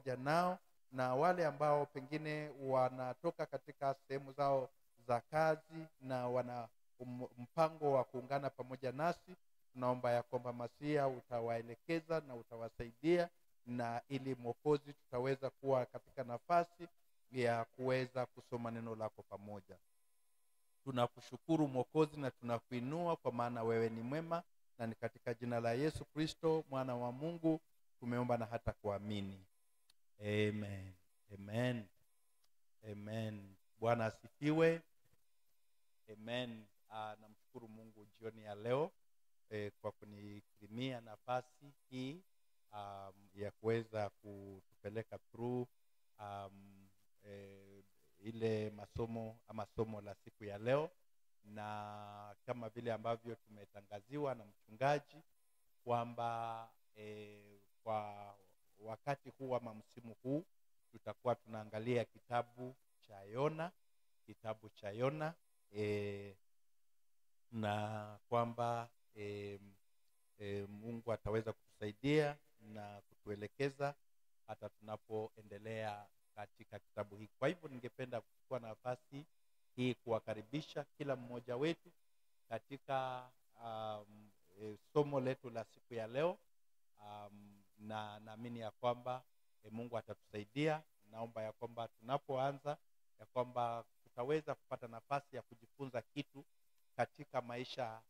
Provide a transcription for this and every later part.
pamoja nao, na wale ambao pengine wanatoka katika sehemu zao za kazi na wana mpango wa kuungana pamoja nasi, tunaomba ya kwamba Masia utawaelekeza na utawasaidia, na ili Mwokozi tutaweza kuwa katika nafasi ya kuweza kusoma neno lako pamoja. Tunakushukuru Mwokozi na tunakuinua kwa maana wewe ni mwema, na ni katika jina la Yesu Kristo mwana wa Mungu tumeomba na hata kuamini. Amen. Amen. Amen. Bwana asifiwe. Amen. Namshukuru Mungu jioni ya leo kwa kunikirimia nafasi hii ya kuweza kutupeleka through ile somo la siku ya leo, na kama vile ambavyo tumetangaziwa na mchungaji kwamba kwa wakati huu ama msimu huu tutakuwa tunaangalia kitabu cha Yona, na kwamba Mungu ataweza kutusaidia na kutuelekeza hata tunapoendelea katika kitabu hiki. Kwa hivyo ningependa kuchukua nafasi hii kuwakaribisha kila mmoja wetu katika somo letu la siku ya leo, na naamini ya kwamba Mungu atatusaidia. Naomba ya kwamba tunapoanza ya kwamba tutaweza kupata nafasi ya kujifunza kitu katika maisha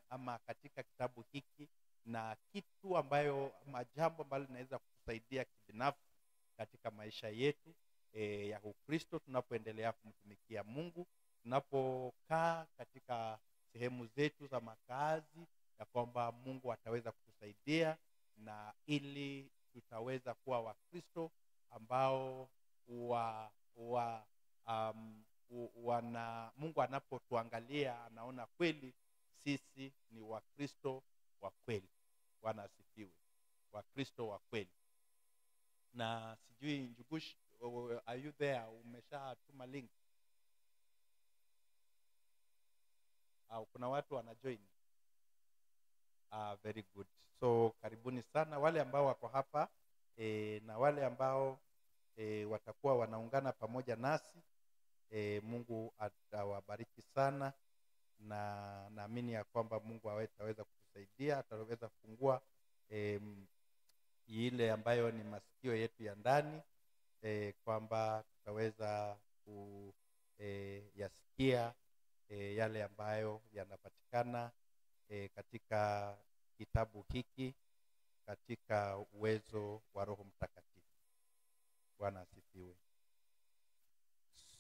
ama katika kitabu hiki, na kitu ambayo jambo ambalo linaweza kutusaidia kibinafsi katika maisha yetu ya Ukristo, tunapoendelea kumtumikia Mungu, tunapokaa katika sehemu zetu za makazi, ya kwamba Mungu ataweza kutusaidia, na ili tutaweza kuwa Wakristo ambao Mungu anapotuangalia anaona kweli sisi ni Wakristo wa kweli. Bwana asifiwe. Wakristo wa kweli. Na sijui Njugush, are you there? Umeshatuma link? Kuna watu wanajoin. Very good. So karibuni sana wale ambao wako hapa na wale ambao watakuwa wanaungana pamoja nasi. Mungu atawabariki sana, na naamini ya kwamba Mungu ataweza kutusaidia, ataweza kufungua ile ambayo ni masikio yetu ya ndani, kwamba tutaweza kuyasikia yale ambayo yanapatikana katika kitabu hiki katika uwezo wa Roho Mtakatifu. Bwana asifiwe.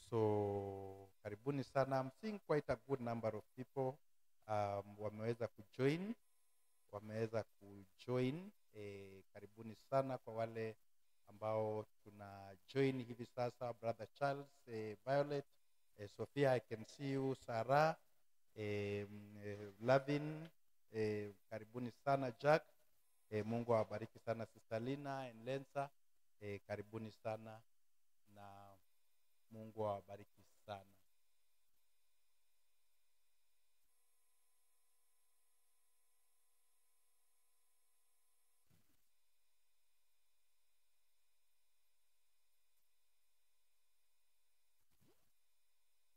So karibuni sana. I'm seeing quite a good number of people wameweza kujoin. Karibuni sana kwa wale ambao tuna join hivi sasa. Brother Charles, Violet, Sophia, I can see you. Sarah, Lavin, karibuni sana. Jack, Mungu awabariki sana. Sister Lina and Lensa, karibuni sana na Mungu awabariki sana.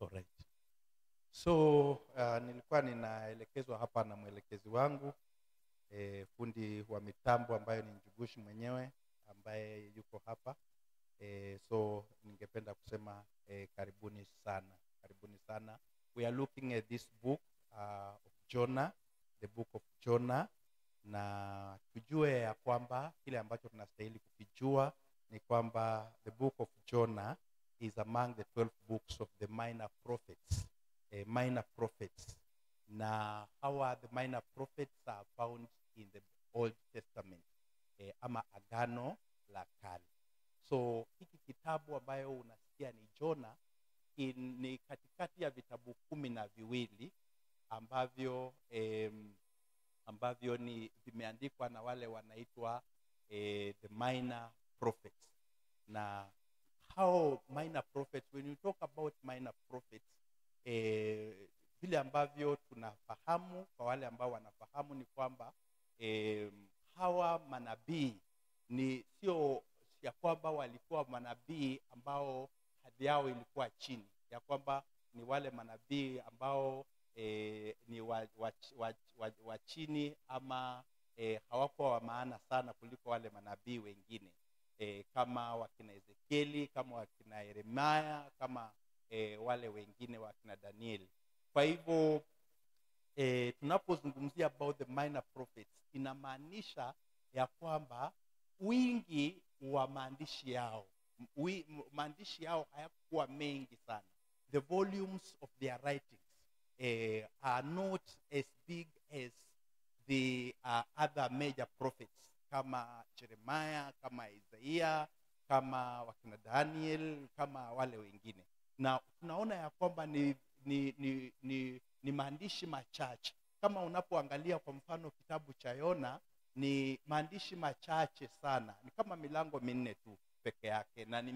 Alright. So nilikuwa ninaelekezwa hapa na mwelekezi wangu, fundi wa mitambo ambaye ni Njugushi mwenyewe ambaye yuko hapa. So ningependa kusema karibuni sana. We are looking at this book of Jonah, the book of Jonah, na tujue ya kwamba kile ambacho tunastahili kukijua ni kwamba the book of Jonah is among the 12 books of the minor prophets. Na how the minor prophets are found in the Old Testament, ama Agano la Kale. So hiki kitabu ambayo unasikia ni Jonah ni katikati ya vitabu 12 ambavyo ni vimeandikwa na wale wanaitwa the minor prophets. Na how minor prophets, when you talk about minor prophets, vile ambavyo tunafahamu, kwa wale ambao wanafahamu, ni kwamba hawa manabii ni sio ya kwamba walikuwa manabii ambao hadhi yao ilikuwa chini, ya kwamba ni wale manabii ambao ni wa chini, ama hawakuwa wa maana sana kuliko wale manabii wengine, kama wakina Ezekieli, kama wakina Yeremia, kama wale wengine wakina Danieli. Kwa hivyo tunapozungumzia about the minor prophets, inamaanisha ya kwamba wingi wa maandishi yao hayakuwa mengi sana. The volumes of their writings are not as big as the other major prophets, kama Jeremiah, kama Isaiah, kama wakina Daniel, kama wale wengine. Na tunaona ya kwamba ni maandishi machache. Kama unapoangalia kwa mfano kitabu cha Yona, ni maandishi machache sana, ni kama milango 4 tu peke yake, na ni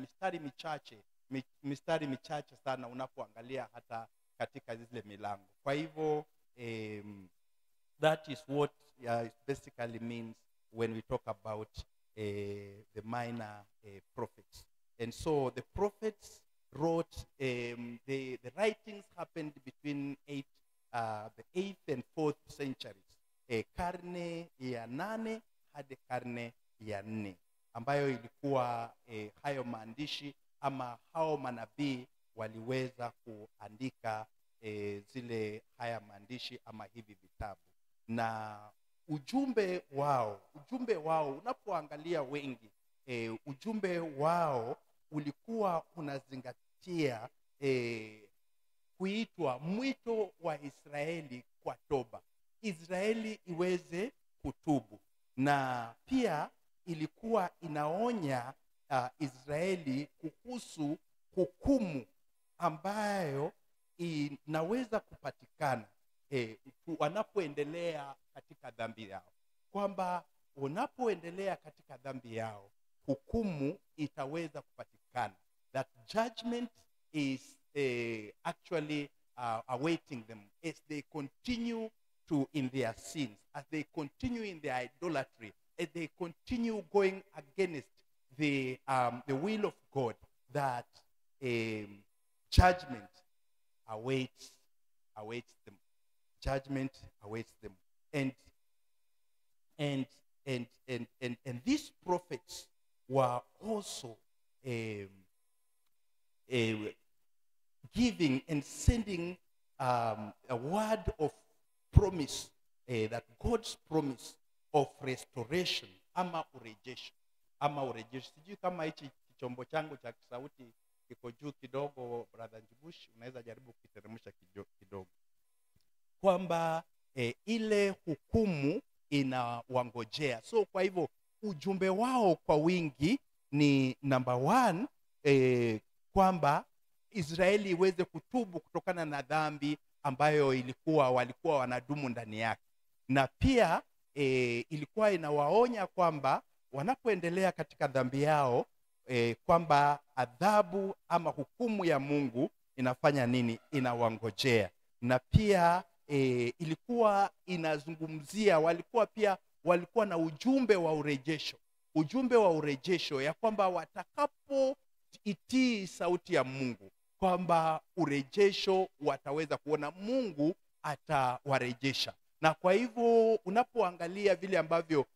mistari michache sana unapoangalia hata katika zile milango. Kwa hivyo that is what basically means when we talk about the minor prophets. And so the prophets wrote, the writings happened between the 8th and 4th centuries, karne ya 8 hadi karne ya 4, ambayo ilikuwa hayo maandishi ama hao manabii waliweza kuandika haya maandishi ama hivi vitabu. Na ujumbe wao unapoangalia wengi, ujumbe wao ulikuwa unazingatia kuitwa mwito wa Israeli kwa toba, Israeli iweze kutubu, na pia ilikuwa inaonya Israeli kuhusu hukumu ambayo inaweza kupatikana wanapoendelea katika dhambi yao, kwamba unapoendelea katika dhambi yao hukumu itaweza kupatikana. That judgment is actually awaiting them as they continue in their sins, as they continue in their idolatry, as they continue going against the will of God. That judgment awaits them. Judgment awaits them. And these prophets were also giving and sending a word of promise, that God's promise of restoration ama urejesho. Sijui kama hichi chombo changu cha sauti kiko juu kidogo, brother Njibush, unaweza jaribu kiteremsha kidogo, kwamba ile hukumu inawangojea. So kwa hivyo ujumbe wao kwa wingi ni number 1, kwamba Israeli iweze kutubu kutokana na dhambi ambayo walikuwa wanadumu ndani yake, na pia ilikuwa inawaonya kwamba wanapoendelea katika dhambi yao, kwamba adhabu ama hukumu ya Mungu inafanya nini? Inawangojea. Na pia ilikuwa inazungumzia, walikuwa na ujumbe wa urejesho, ya kwamba watakapoitii sauti ya Mungu, kwamba urejesho wataweza kuona, Mungu atawarejesha. Na kwa hivyo unapoangalia vile ambavyo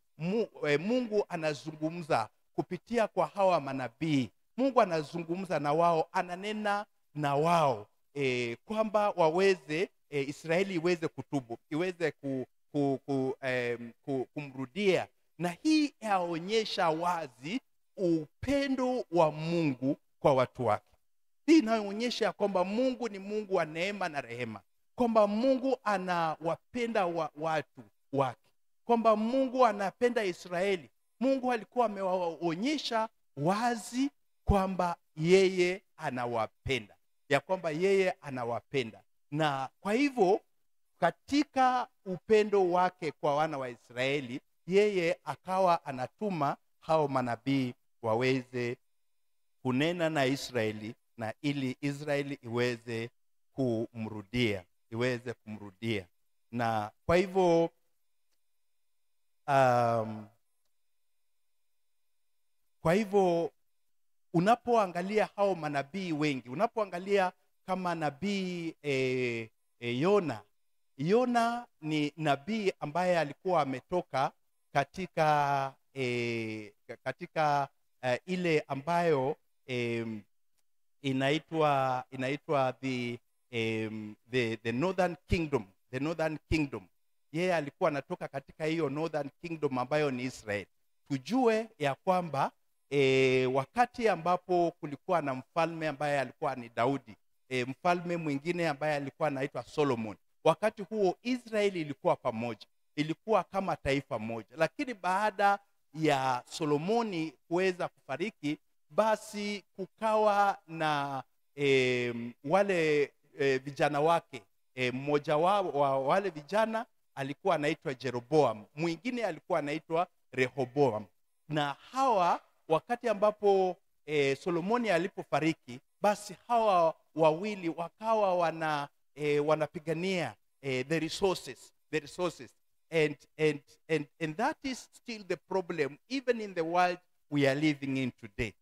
Mungu anazungumza kupitia kwa hawa manabii, Mungu anazungumza na wao, ananena na wao kwamba waweze Israeli iweze kutubu, iweze kumrudia. Na hii yaonyesha wazi upendo wa Mungu kwa watu wake. Hii inaonyesha kwamba Mungu ni Mungu wa neema na rehema, kwamba Mungu anawapenda watu wake, kwamba Mungu anapenda Israeli. Mungu alikuwa amewaonyesha wazi kwamba yeye anawapenda, ya kwamba yeye anawapenda. Na kwa hivyo katika upendo wake kwa wana wa Israeli, yeye akawa anatuma hao manabii waweze kunena na Israeli, na ili Israeli iweze kumrudia. Na kwa hivyo Kwa hivyo unapoangalia hao manabii wengi, unapoangalia kama nabii Yona ni nabii ambaye alikuwa ametoka katika ile ambayo inaitwa the northern kingdom, the northern kingdom. Yeye alikuwa anatoka katika hiyo northern kingdom ambayo ni Israel. Tujue ya kwamba wakati ambapo kulikuwa na mfalme ambaye alikuwa ni Daudi, mfalme mwingine ambaye alikuwa anaitwa Solomon, wakati huo Israeli ilikuwa pamoja, ilikuwa kama taifa moja. Lakini baada ya Solomoni kuweza kufariki, basi kukawa na wale vijana wake. Mmoja wa wale vijana alikuwa anaitwa Jeroboam, mwingine alikuwa anaitwa Rehoboam. Na hawa wakati ambapo Solomoni alipofariki, basi hawa wawili wakawa wanapigania the resources. And that is still the problem even in the world we are living in today,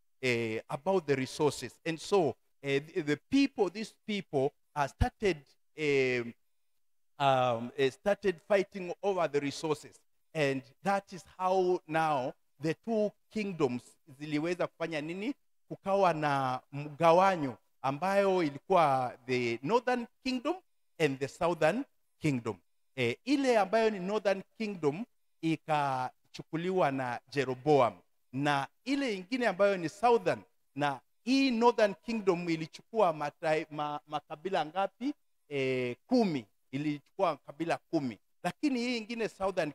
about the resources. And so these people started fighting over the resources, and that is how now the two kingdoms ziliweza kufanya nini? Kukawa na mgawanyo ambayo ilikuwa the northern kingdom and the southern kingdom. Ile ambayo ni northern kingdom ikachukuliwa na Jeroboam, na ile ingine ambayo ni southern, na hii northern kingdom ilichukua makabila ngapi? 10. Ilichukua kabila 10. Lakini hii ingine southern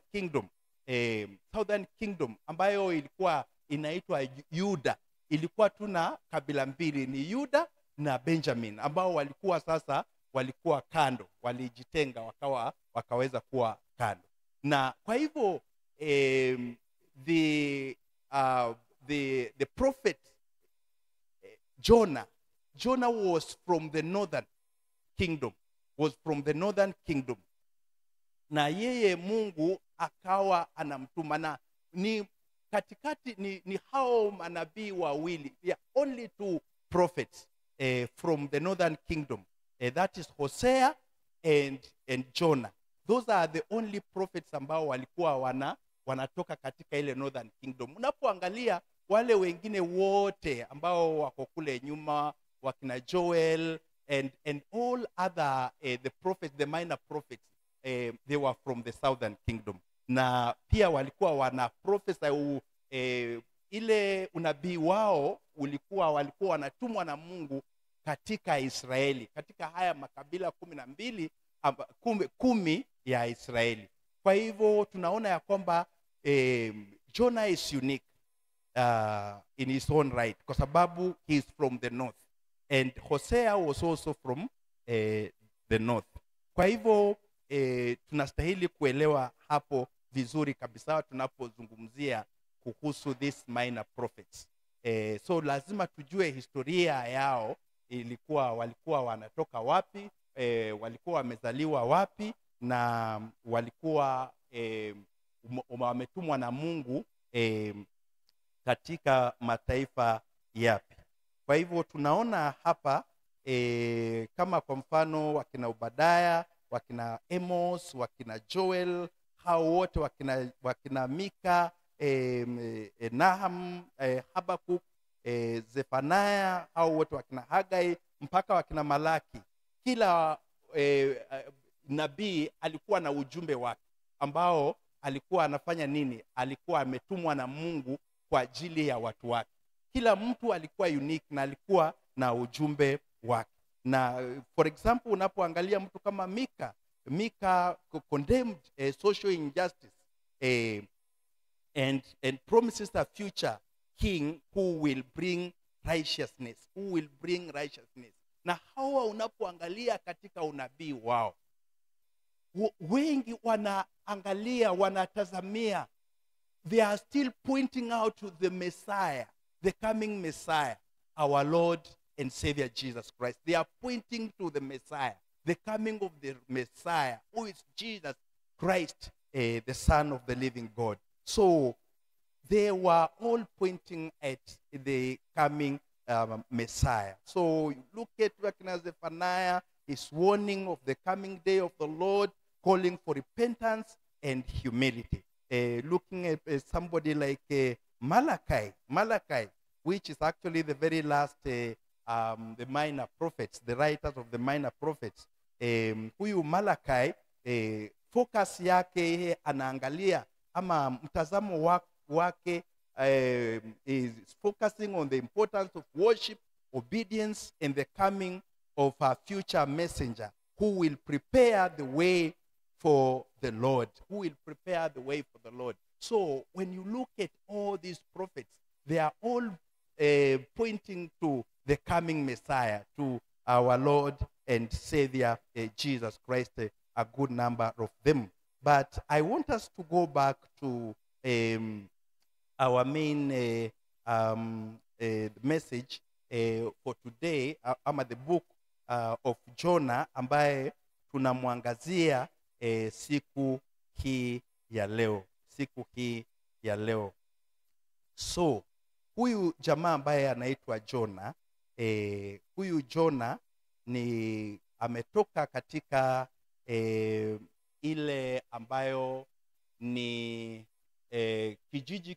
kingdom ambayo ilikuwa inaitwa Yuda, ilikuwa tuna kabila mbili, ni Yuda na Benjamin, ambao walikuwa kando, walijitenga, wakaweza kuwa kando. Na kwa hivyo the prophet Jonah was from the northern kingdom, na yeye Mungu akawa anamtuma, na ni katikati ni hao manabii wawili, only two prophets from the northern kingdom, that is Hosea and Jonah. Those are the only prophets ambao walikuwa wanatoka katika ile northern kingdom. Unapoangalia wale wengine wote ambao wako kule nyuma, wakina Joel and all other the prophets, the minor prophets, they were from the southern kingdom. Na pia walikuwa wana prophesy ile unabii wao walikuwa wanatumwa na Mungu katika Israeli, katika haya makabila 12 10 ya Israeli. Kwa hivyo tunaona ya kwamba Jonah is unique in his own right, kwa sababu he is from the north, and Hosea was also from the north. Kwa hivyo tunastahili kuelewa hapo vizuri kabisa tunapozungumzia kuhusu these minor prophets. So lazima tujue historia yao, walikuwa wanatoka wapi, walikuwa wamezaliwa wapi, na walikuwa wametumwa na Mungu katika mataifa yapi. Kwa hivyo tunaona hapa kama kwa mfano wakina Obadiah, wakina Amos, wakina Joel, hao wote wakina Mika, Nahum, Habakuk, Zephaniah, hao wote wakina Hagai mpaka wakina Malaki. Kila nabii alikuwa na ujumbe wake ambao alikuwa anafanya nini? Alikuwa ametumwa na Mungu kwa ajili ya watu wake. Kila mtu alikuwa unique na alikuwa na ujumbe wake. Na for example, unapoangalia mtu kama Mika condemned social injustice and promises a future king who will bring righteousness, Na hawa unapoangalia katika unabii wao, wengi wanaangalia, wanatazamia, they are still pointing out to the Messiah, the coming Messiah, our Lord and Savior Jesus Christ. They are pointing to the Messiah, the coming of the Messiah, who is Jesus Christ, the Son of the living God. So they were all pointing at the coming Messiah. So you look at Zephaniah is warning of the coming day of the Lord, calling for repentance and humility. Looking at somebody like Malachi, which is actually the very last, the minor prophets, the writers of the minor prophets. Huyu Malachi, focus yake anaangalia ama mtazamo wake is focusing on the importance of worship, obedience, and the coming of a future messenger who will prepare the way for the Lord. Who will prepare the way for the Lord. So when you look at all these prophets, they are all pointing to the coming Messiah, to our Lord and Savior Jesus Christ, a good number of them. But I want us to go back to our main message for today, the book of Jonah, ambaye tunamwangazia siku hii ya leo. Siku hii ya leo. So, huyu jamaa ambaye anaitwa Jonah, huyu Jonah ni ametoka katika ile ambayo ni kijiji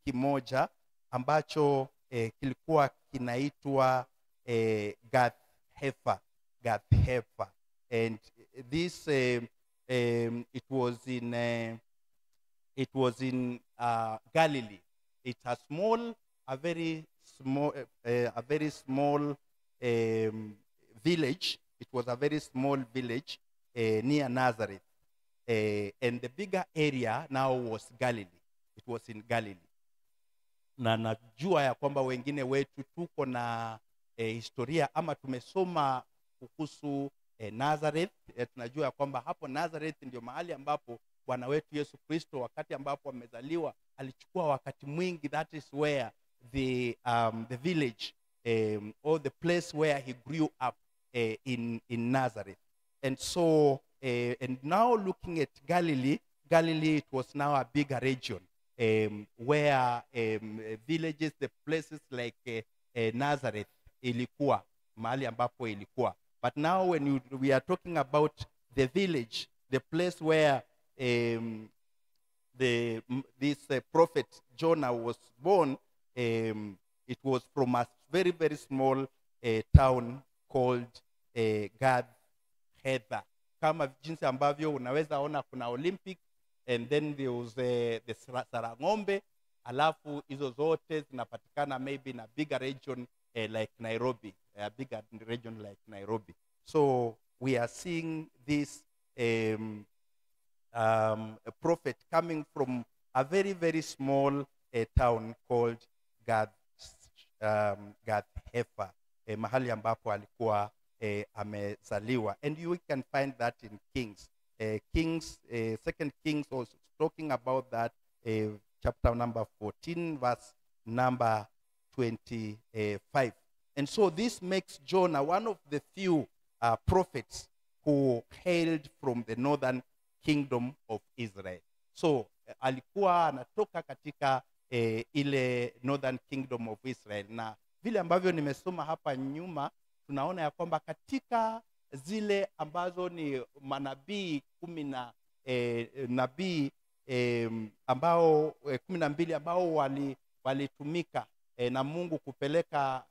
kimoja ambacho kilikuwa kinaitwa Gath-Hefer. And this it was in Galilee. It's a very small village. It was a very small village near Nazareth. And the bigger area now was Galilee. It was in Galilee. Na najua ya kwamba wengine wetu tuko na historia ama tumesoma kuhusu Nazareth. Tunajua ya kwamba hapo Nazareth ndio mahali ambapo Bwana wetu Yesu Kristo wakati ambapo amezaliwa alichukua wakati mwingi. That is where the village or the place where he grew up in Nazareth. And so and now looking at Galilee, it was now a bigger region where villages, the places like Nazareth ilikuwa mahali ambapo ilikuwa. But now when we are talking about the village, the place where this prophet Jonah was born, it was from a very, very small town called Gath-Hefer. Kama jinsi ambavyo unaweza ona kuna Olympic, and then there was the Sarangombe, alafu hizo zote zinapatikana maybe in a bigger region like Nairobi, a bigger region like Nairobi. So we are seeing this a prophet coming from a very, very small town called Gath-Hefer, mahali ambapo alikuwa amezaliwa. And you can find that in Kings. Second Kings also talking about that, chapter number 14, verse number 25. And so this makes Jonah one of the few prophets who hailed from the northern kingdom of Israel. So alikuwa anatoka katika ile northern kingdom of Israel. Na vile ambavyo nimesoma hapa nyuma, tunaona ya kwamba katika zile ambazo ni manabii nabii ambao 12 ambao walitumika na Mungu kupeleka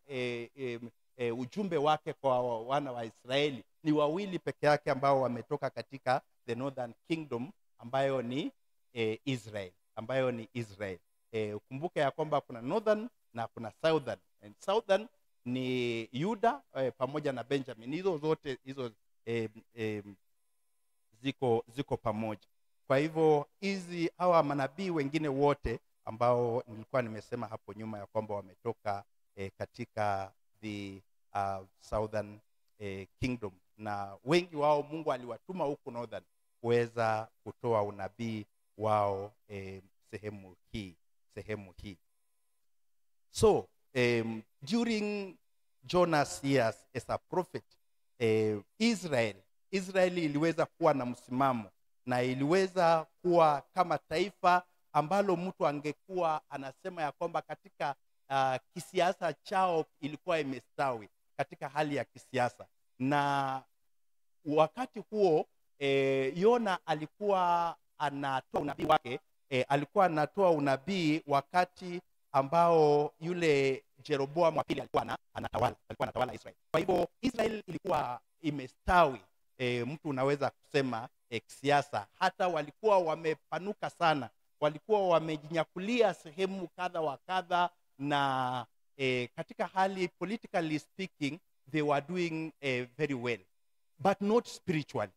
ujumbe wake kwa wana wa Israeli, ni wawili peke yake ambao wametoka katika the northern kingdom ambayo ni Israel. Ukumbuke ya kwamba kuna northern na kuna southern. And southern ni Yuda pamoja na Benjamin. Hizo zote ziko pamoja. Kwa hivyo hawa manabii wengine wote ambao nilikuwa nimesema hapo nyuma ya kwamba wametoka katika the southern kingdom, na wengi wao Mungu aliwatuma huko northern kuweza kutoa unabii wao sehemu hii. So during Jonah's years as a prophet, Israel iliweza kuwa na msimamo na iliweza kuwa kama taifa ambalo mtu angekuwa anasema ya kwamba katika kisiasa chao ilikuwa imestawi katika hali ya kisiasa. Na wakati huo Yona alikuwa anatoa unabii wake, alikuwa anatoa unabii wakati ambao yule Jeroboam wa pili alikuwa anatawala Israeli. Kwa hivyo Israeli ilikuwa imestawi, mtu unaweza kusema kisiasa. Hata walikuwa wamepanuka sana, walikuwa wamejinyakulia sehemu kadha wa kadha, na katika hali politically speaking they were doing very well, but not spiritually.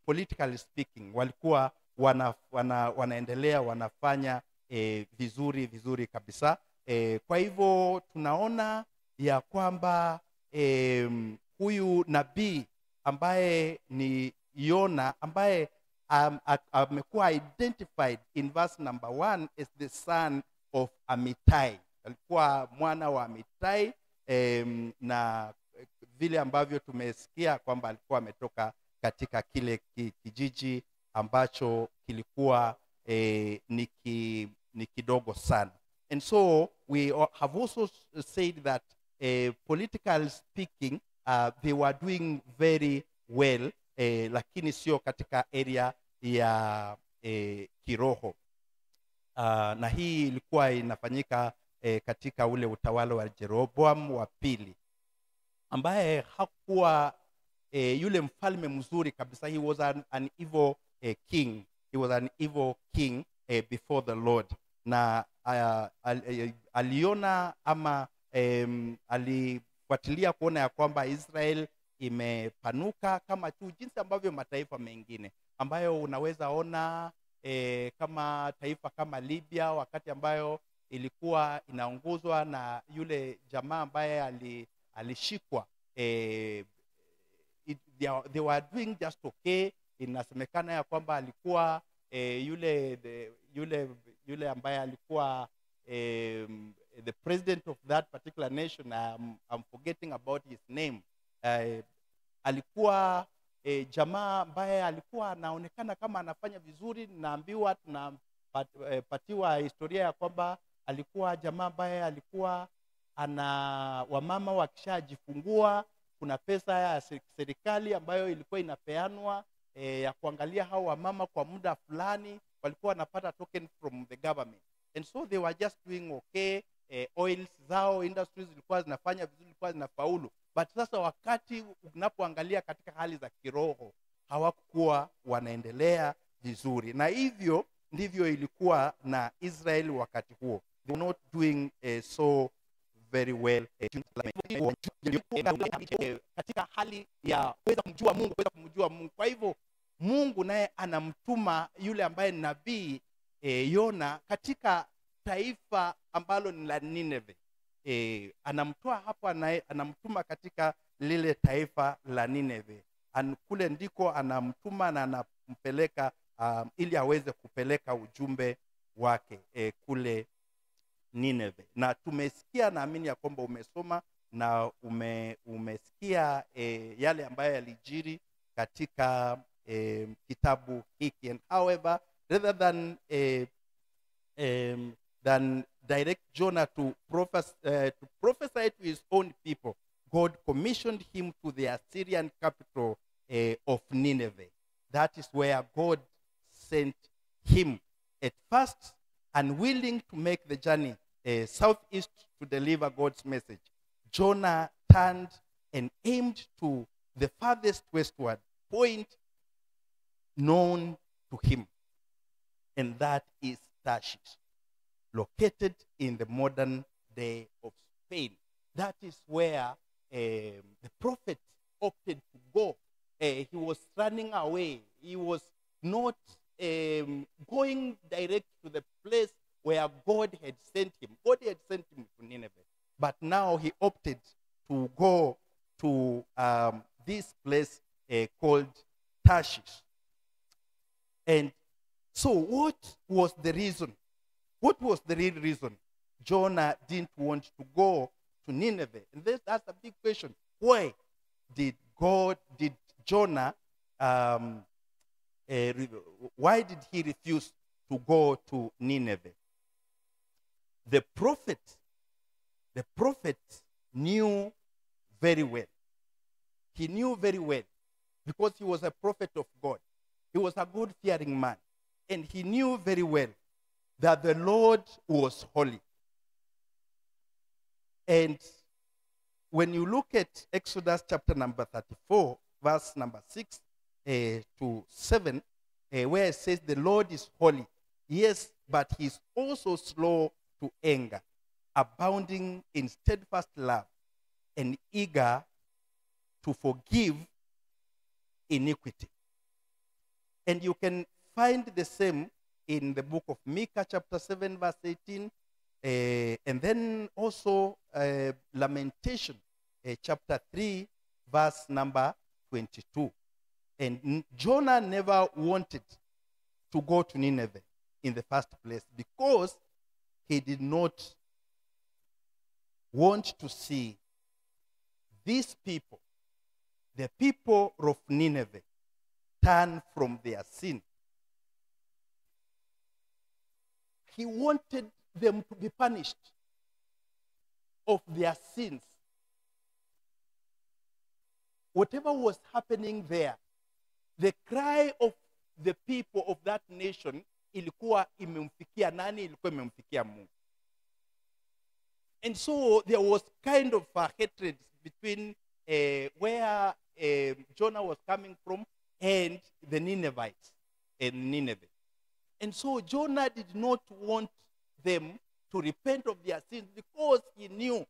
Politically speaking walikuwa wanaendelea wanafanya vizuri kabisa. Kwa hivyo tunaona ya kwamba huyu nabii ambaye ni Yona, ambaye amekuwa identified in verse number 1 as the son of Amittai, alikuwa mwana wa Amittai, na vile ambavyo tumesikia kwamba alikuwa ametoka katika kile kijiji ambacho kilikuwa ni kidogo sana. And so we have also said that politically speaking they were doing very well, lakini sio katika area ya kiroho. Na hii ilikuwa inafanyika katika ule utawala wa Jeroboam wa pili, ambaye hakuwa yule mfalme mzuri kabisa. He was an evil king. He was an evil king before the Lord. Na aliona ama alifuatilia kuona ya kwamba Israel imepanuka kama tu jinsi ambavyo mataifa mengine ambayo unaweza ona kama taifa kama Libya, wakati ambayo ilikuwa inaongozwa na yule jamaa ambaye alishikwa. They were doing just okay. Inasemekana ya kwamba alikuwa yule ambaye alikuwa the president of that particular nation, I'm forgetting about his name. Alikuwa jamaa ambaye alikuwa anaonekana kama anafanya vizuri. Naambiwa tunapatiwa historia ya kwamba alikuwa jamaa ambaye alikuwa wamama wakishajifungua, kuna pesa ya serikali ambayo ilikuwa inapeanwa ya kuangalia hao wamama kwa muda fulani, walikuwa wanapata token from the government. And so they were just doing okay. Oils zao, industries zilikuwa zinafanya vizuri, zilikuwa zinafaulu. But sasa wakati unapoangalia katika hali za kiroho, hawakuwa wanaendelea vizuri. Na hivyo ndivyo ilikuwa na Israel wakati huo. They were not doing so very well katika hali ya kuweza kumjua Mungu. Kwa hivyo Mungu naye anamtuma yule ambaye nabii Yona katika taifa ambalo ni la Nineve. Anamtoa hapo, anamtuma katika lile taifa la Nineve. Kule ndiko anamtuma na anampeleka ili aweze kupeleka ujumbe wake kule Nineve. Na tumesikia, naamini ya kwamba umesoma na umesikia yale ambayo yalijiri katika kitabu hiki. And however, rather than direct Jonah to prophesy to his own people, God commissioned him to the Assyrian capital of Nineveh. That is where God sent him. At first, unwilling to make the journey southeast to deliver God's message, Jonah turned and aimed to the farthest westward point known to him, and that is Tarshish, located in the modern day of Spain. That is where the prophet opted to go. He was running away. He was not going direct to the place where God had sent him. God had sent him to Nineveh. But now he opted to go to this place called Tarshish. And so what was the reason? What was the real reason Jonah didn't want to go to Nineveh? And that's a big question. Why did Jonah, why did he refuse to go to Nineveh. The prophet knew very well. He knew very well because he was a prophet of God. He was a God-fearing man. And he knew very well that the Lord was holy. And when you look at Exodus chapter number 34, verse number 6 to 7, where it says the Lord is holy. Yes, but he's also slow to anger, abounding in steadfast love, and eager to forgive iniquity. And you can find the same in the book of Micah chapter 7 verse 18, and then also Lamentation chapter 3 verse number 22. And Jonah never wanted to go to Nineveh in the first place because he did not want to see these people, the people of Nineveh, turn from their sin. He wanted them to be punished of their sins. Whatever was happening there, the cry of the people of that nation ilikuwa imemfikia nani? Ilikuwa imemfikia Mungu. And so there was kind of a hatred between where Jonah was coming from and the Ninevites in Nineveh. And so Jonah did not want them to repent of their sins because he knew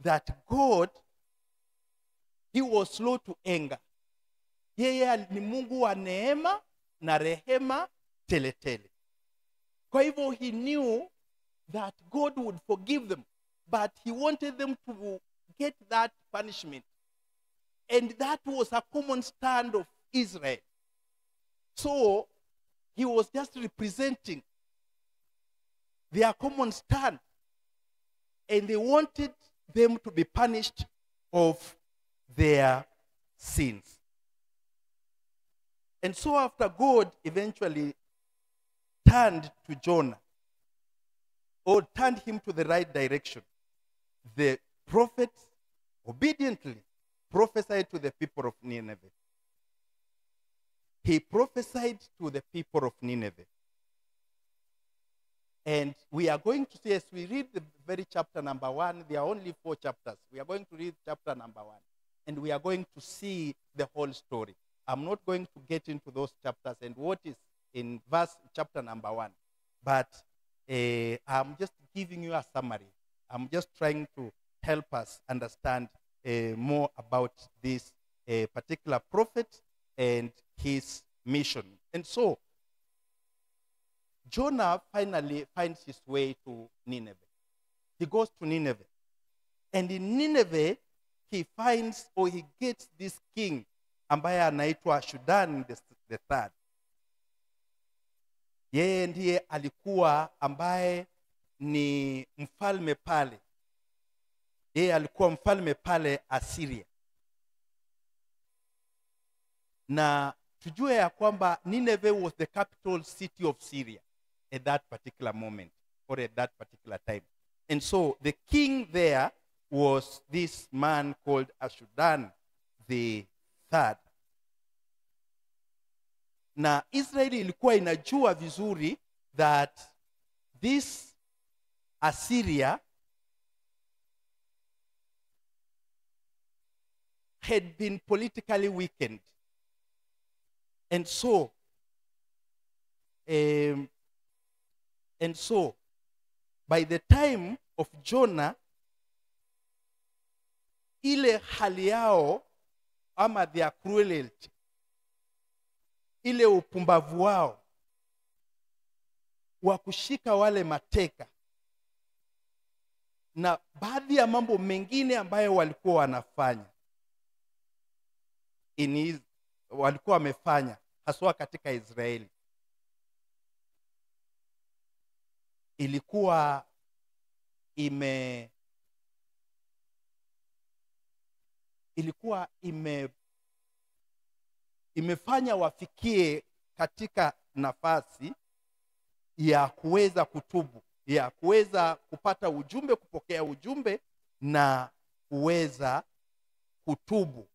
that God, he was slow to anger. Yeye ni Mungu wa neema na rehema teletele. Kwa hivyo he knew that God would forgive them, but he wanted them to get that punishment. And that was a common stand of Israel. So he was just representing their common stand. And they wanted them to be punished of their sins. And so after God eventually turned to Jonah, or turned him to the right direction, the prophet obediently prophesied to the people of Nineveh. He prophesied to the people of Nineveh. And we are going to see, as we read the very chapter number 1, there are only 4 chapters. We are going to read chapter number 1. And we are going to see the whole story. I'm not going to get into those chapters and what is in chapter number 1. But I'm just giving you a summary. I'm just trying to help us understand more about this particular prophet and his mission. And so, Jonah finally finds his way to Nineveh. He goes to Nineveh. And in Nineveh, he finds, or he gets this king, ambaye anaitwa Shudan the third. Yeye ndiye alikuwa ambaye ni mfalme pale. Yeye alikuwa mfalme pale Assyria. Na tujue ya kwamba Nineveh was the capital city of Syria at that particular moment, or at that particular time. And so the king there was this man called Ashudan the third. Na Israeli ilikuwa inajua vizuri that this Assyria had been politically weakened. And so by the time of Jonah, ile hali yao ama their cruelty, ile upumbavu wao wa kushika wale mateka na baadhi ya mambo mengine ambayo walikuwa wanafanya walikuwa wamefanya haswa katika Israeli, ilikuwa imefanya wafikie katika nafasi ya kuweza kutubu, ya kuweza kupata ujumbe, kupokea ujumbe na kuweza kutubu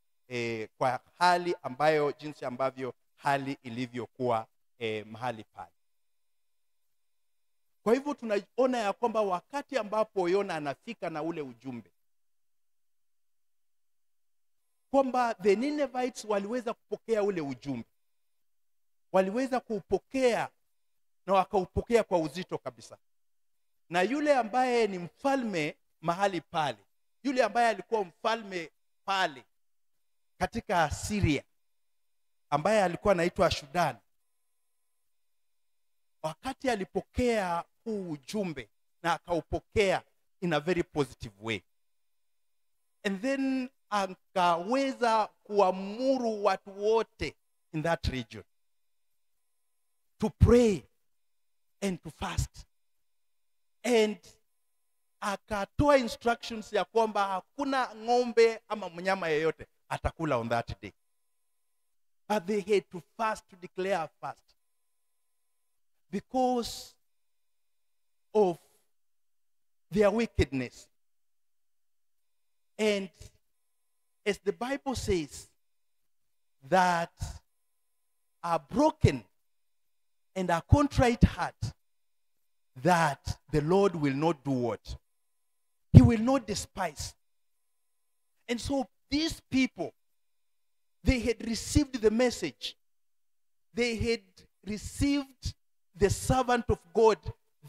kwa hali ambayo, jinsi ambavyo hali ilivyokuwa mahali pale. Kwa hivyo tunaona ya kwamba wakati ambapo Yona anafika na ule ujumbe, kwamba the Ninevites waliweza kupokea ule ujumbe, waliweza kuupokea na wakaupokea kwa uzito kabisa. Na yule ambaye ni mfalme mahali pale, yule ambaye alikuwa mfalme pale katika Asiria, ambaye alikuwa anaitwa Shudan, wakati alipokea huu ujumbe na akaupokea in a very positive way, and then akaweza kuamuru watu wote in that region to pray and to fast, and akatoa instructions ya kwamba hakuna ng'ombe ama mnyama yeyote atakula on that day, but they had to fast, to declare a fast, because of their wickedness. And as the Bible says, that a broken and a contrite heart, that the Lord will not do what? He will not despise. And so these people, they had received the message. They had received the servant of God,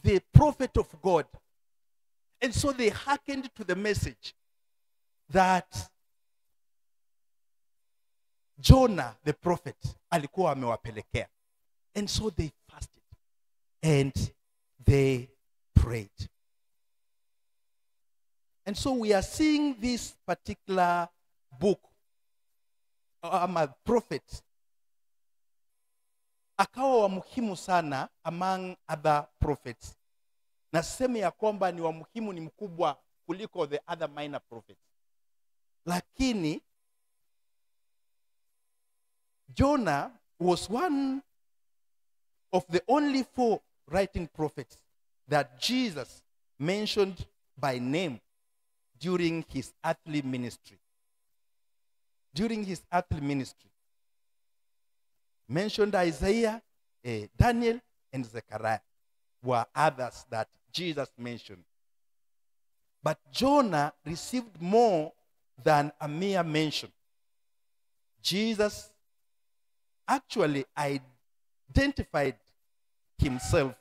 the prophet of God. And so they hearkened to the message that Jonah the prophet alikuwa amewapelekea. And so they fasted and they prayed. And so we are seeing this particular book, prophet, akawa wa muhimu sana among other prophets. Na sema ya kwamba ni wa muhimu, ni mkubwa kuliko the other minor prophets. Lakini Jonah was one of the only 4 writing prophets that Jesus mentioned by name during his earthly ministry. During his earthly ministry. Mentioned Isaiah, Daniel, and Zechariah were others that Jesus mentioned. But Jonah received more than a mere mention. Jesus actually identified himself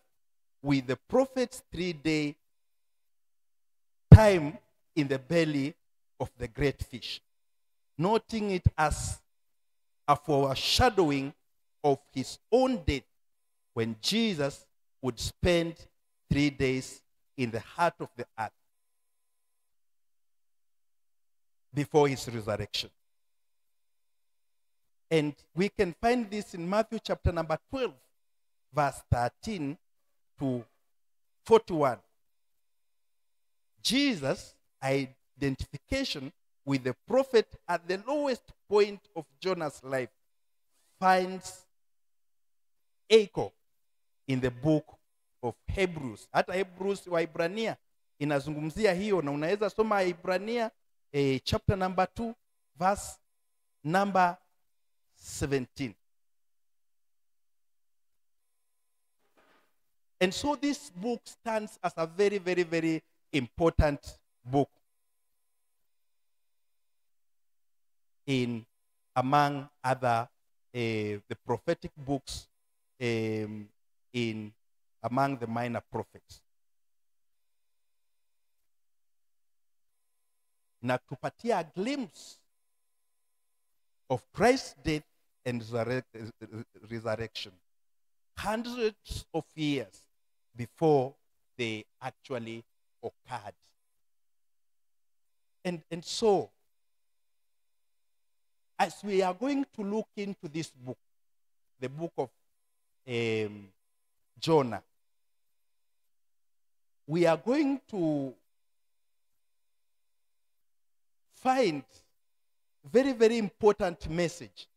with the prophet's 3-day time in the belly of the great fish, noting it as a foreshadowing of his own death, when Jesus would spend 3 days in the heart of the earth before his resurrection. And we can find this in Matthew chapter number 12, verse 13 to 41. Jesus' identification with the prophet at the lowest point of Jonah's life finds echo in the book of Hebrews. Hata Hebrews wa Ibrania inazungumzia hiyo, na unaweza soma Ibrania chapter number 2, verse number 17. And so this book stands as a very, very, very important book in among other the prophetic books in among the minor prophets. Na kupatia a glimpse of Christ's death and resurrection hundreds of years before they actually occurred. And so, as we are going to look into this book, the book of Jonah, we are going to find very, very important message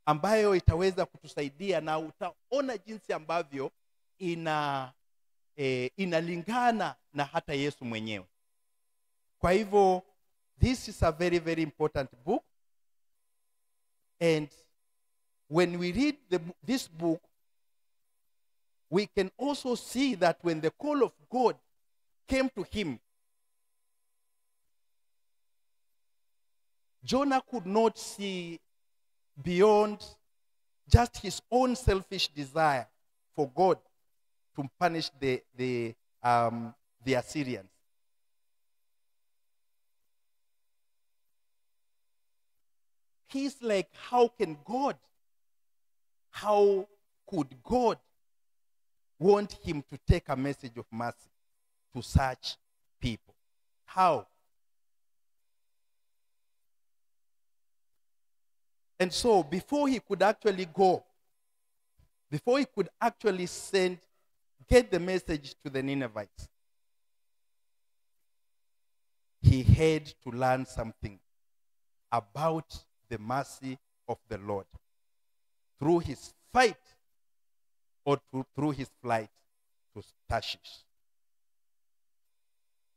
ambayo itaweza kutusaidia, na utaona jinsi ambavyo inalingana na hata Yesu mwenyewe. Kwa hivyo this is a very very important book, and when we read this book, we can also see that when the call of God came to him, Jonah could not see beyond just his own selfish desire for God to punish the Assyrians. He's like, how could God want him to take a message of mercy to such people? How? And so before he could actually go, before he could actually get the message to the Ninevites, he had to learn something about the mercy of the Lord through his fight or through his flight to Tarshish.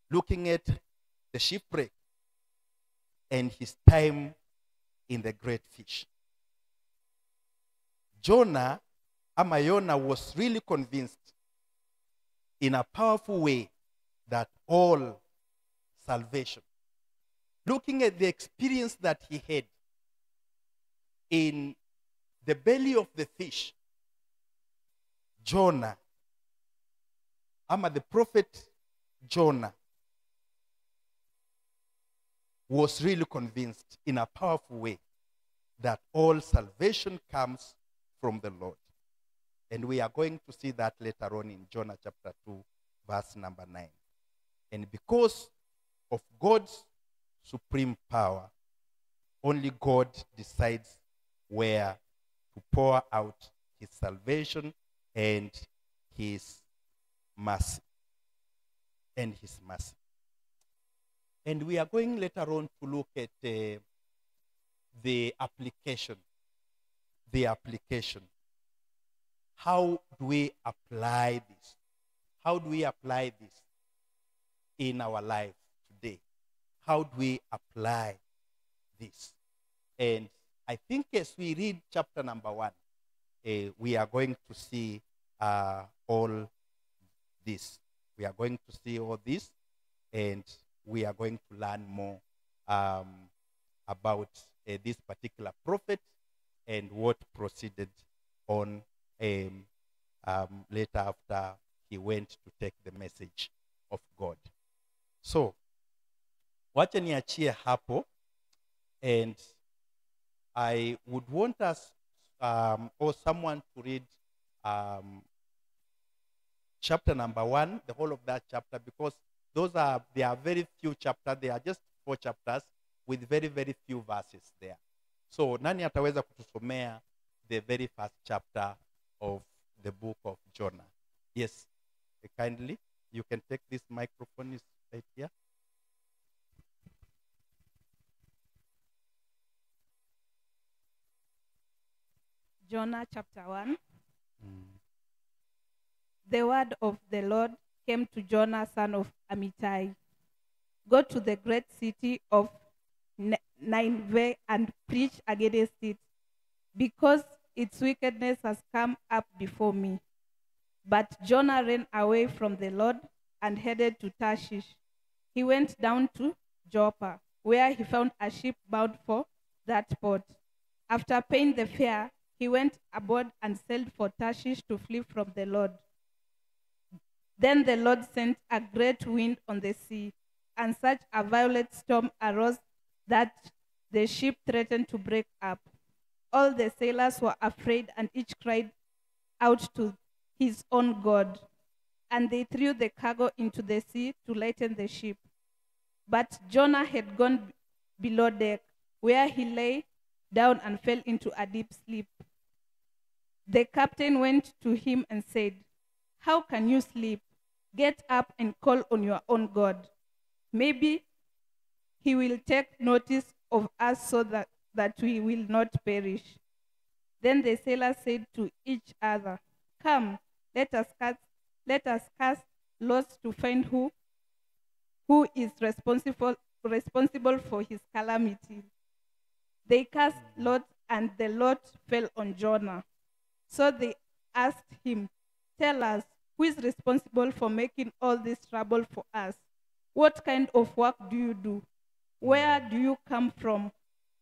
Looking at the shipwreck and his time in the great fish. Jonah was really convinced in a powerful way that all salvation, looking at the experience that he had in the belly of the fish, Jonah, the prophet Jonah, was really convinced in a powerful way that all salvation comes from the Lord. And we are going to see that later on in Jonah chapter 2, verse number 9. And because of God's supreme power, only God decides where to pour out his salvation and his mercy. And his mercy. And we are going later on to look at the application. The application. How do we apply this? How do we apply this in our life today? How do we apply this? And I think as we read chapter number 1, we are going to see all this. We are going to see all this, and we are going to learn more about this particular prophet and what proceeded on later after he went to take the message of God. So, wacha niachie hapo, and I would want us or someone to read chapter number 1, the whole of that chapter, because there are very few chapters. There are just 4 chapters with very, very few verses there. So, nani ataweza kutusomea the very first chapter of the book of Jonah? Yes, kindly, you can take this microphone, is right here. Jonah chapter 1. The word of the Lord came to Jonah, son of Amittai. Go to the great city of Nineveh and preach against it, because its wickedness has come up before me. But Jonah ran away from the Lord and headed to Tarshish. He went down to Joppa, where he found a ship bound for that port. After paying the fare, he went aboard and sailed for Tarshish to flee from the Lord. Then the Lord sent a great wind on the sea, and such a violent storm arose that the ship threatened to break up. All the sailors were afraid, and each cried out to his own God. And they threw the cargo into the sea to lighten the ship. But Jonah had gone below deck, where he lay down and fell into a deep sleep. The captain went to him and said, "How can you sleep? Get up and call on your own God. Maybe he will take notice of us so that we will not perish." Then the sailors said to each other, "Come, Let us cast lots to find who is responsible for his calamity. They cast lots, and the lot fell on Jonah. So they asked him, "Tell us, who is responsible for making all this trouble for us? What kind of work do you do? Where do you come from?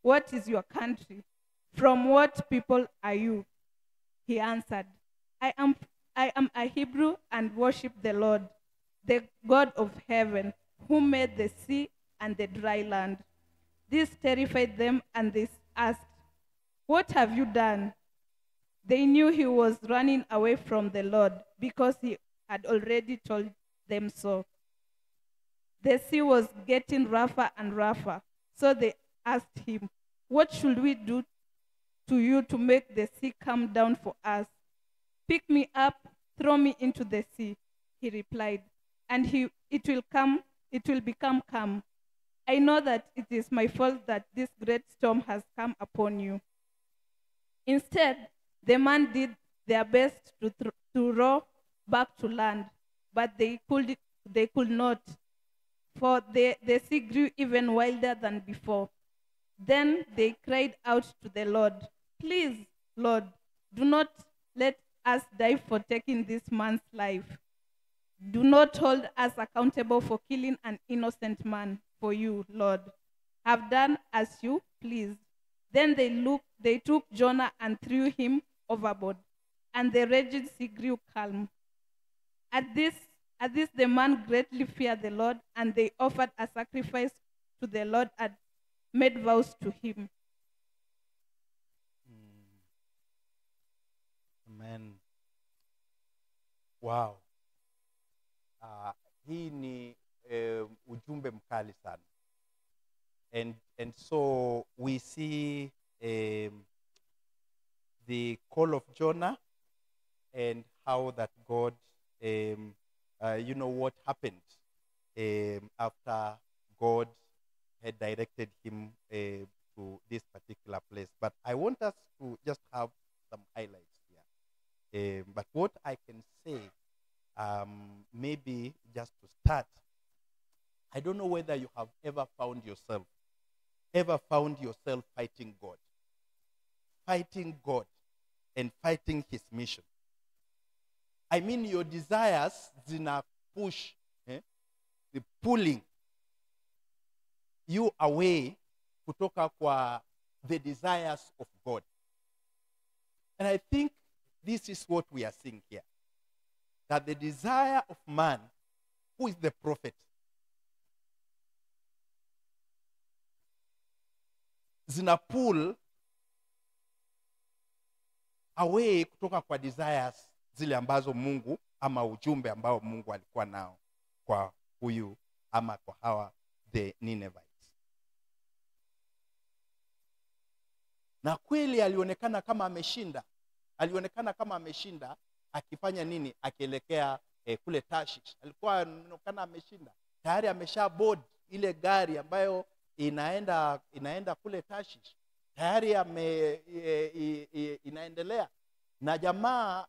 What is your country? From what people are you?" He answered, I am a Hebrew and worship the Lord, the God of heaven, who made the sea and the dry land." This terrified them, and they asked, "What have you done?" They knew he was running away from the Lord, because he had already told them so. The sea was getting rougher and rougher, so they asked him, "What should we do to you to make the sea come down for us?" "Pick me up, throw me into the sea," he replied, "and it will become calm. I know that it is my fault that this great storm has come upon you." Instead, the man did their best to row back to land, but they could not, for the sea grew even wilder than before. Then they cried out to the Lord, "Please, Lord, do not let us die for taking this man's life. Do not hold us accountable for killing an innocent man, for you, Lord, have done as you pleased." Then they took Jonah and threw him overboard, and the raging sea grew calm. At this the man greatly feared the Lord, and they offered a sacrifice to the Lord and made vows to him. Amen. Wow. Hii ni ujumbe mkali sana. And so we see the call of Jonah, and how that God, you know what happened after God had directed him to this particular place. But I want us to just have some highlights here. But what I can say, maybe just to start, I don't know whether you have ever found yourself fighting God and fighting his mission. I mean, your desires zina push, the pulling you away kutoka kwa the desires of God. And I think this is what we are seeing here. That the desire of man, who is the prophet, zina pull away kutoka kwa desires zile ambazo Mungu, ama ujumbe ambao Mungu alikuwa nao kwa huyu ama kwa hawa the Ninevites. Na kweli alionekana kama ameshinda, akifanya nini? Akielekea kule Tarshish. Alikuwa anaonekana ameshinda. Tayari amesha board ile gari ambayo inaenda kule Tarshish. Tayari inaendelea. Na jamaa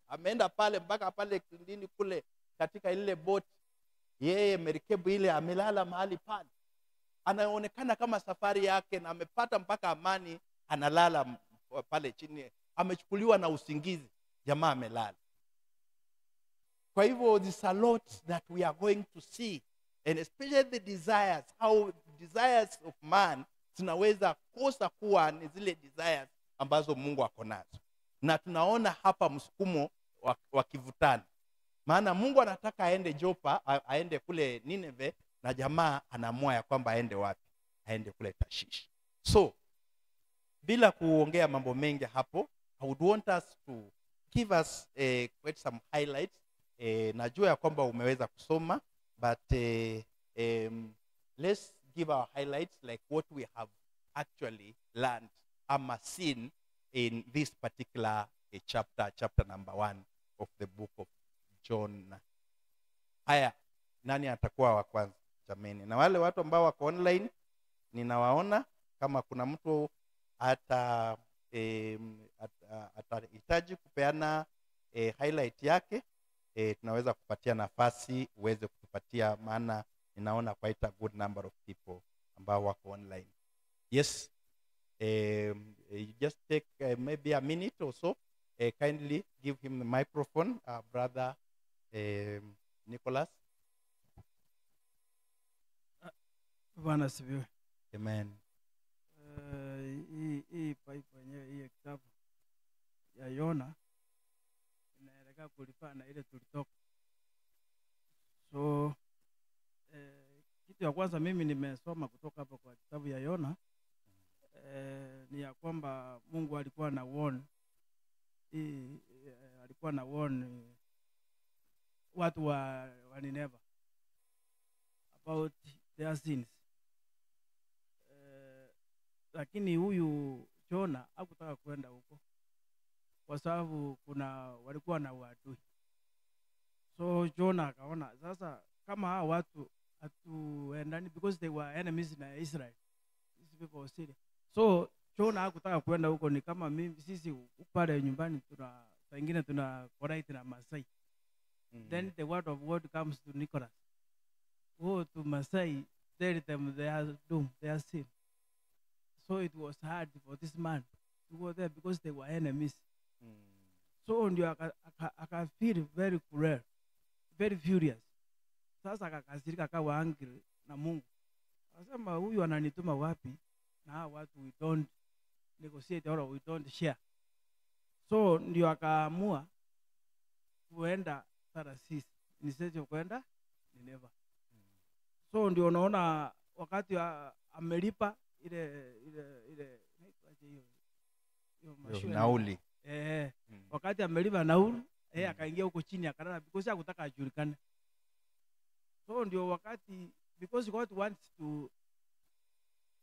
ameenda pale mpaka pale kindini kule katika ile boat. Yeye merikebu ile amelala mahali pale. Anaonekana kama safari yake, na amepata mpaka amani, analala pale chini, amechukuliwa na usingizi, jamaa amelala. Kwa hivyo there's a lot that we are going to see, and especially the desires, how desires of man zinaweza kosa kuwa ni zile desires ambazo Mungu ako nazo. Na tunaona hapa msukumo wa kivutano. Maana Mungu anataka aende Jopa, aende kule Nineve, na jamaa anaamua ya kwamba aende wapi? Aende kule Tarshish. So, bila kuongea mambo mengi hapo, I would want us to give us quite some highlights. Najua ya kwamba umeweza kusoma, but let's give our highlights, like what we have actually learned ama seen in this particular chapter number 1 of the book of John. Haya, nani atakuwa wa kwanza jameni? Na wale watu ambao wako online, ninawaona kama kuna mtu hata atahitaji kupeana highlight yake, tunaweza kupatia nafasi uweze kutupatia, maana ninaona quite a good number of people ambao wako online. Yes, you just take maybe a minute or so. Kindly give him the microphone, brother Nicholas. Bwana sifiwe. Amen. Hii Bible yenyewe, hii kitabu ya Yona inaelekea kulipana na ile tulitoka. So kitu ya kwanza mimi nimesoma kutoka hapa kwa kitabu ya Yona ni ya kwamba Mungu alikuwa na warn, alikuwa na warn watu wa Nineveh about their sins. Lakini huyu Jona hakutaka kwenda huko kwa sababu walikuwa na uadui. So Jona akaona sasa kama hao watu hatuendani, because they were enemies na Israel, these people were Syria. So Jona hakutaka kwenda huko. Ni kama sisi pale nyumbani wengine tuna correct na Masai. Then the word of God comes to Nicholas. Go to Masai, tell them they are doomed, they are sin. So it was hard for this man to go there because they were enemies. So ndio aka feel very cruel, very furious. Sasa akakasirika, akawa angry na Mungu. Akasema huyu ananituma wapi na watu we don't negotiate or we don't share. So ndio akaamua kuenda Tarsis instead of kwenda Nineveh. So ndio unaona wakati amelipa ile nauli, wakati amelipa nauli, akaingia huko chini akalala because hakutaka ajulikane. So ndio wakati, because God wants to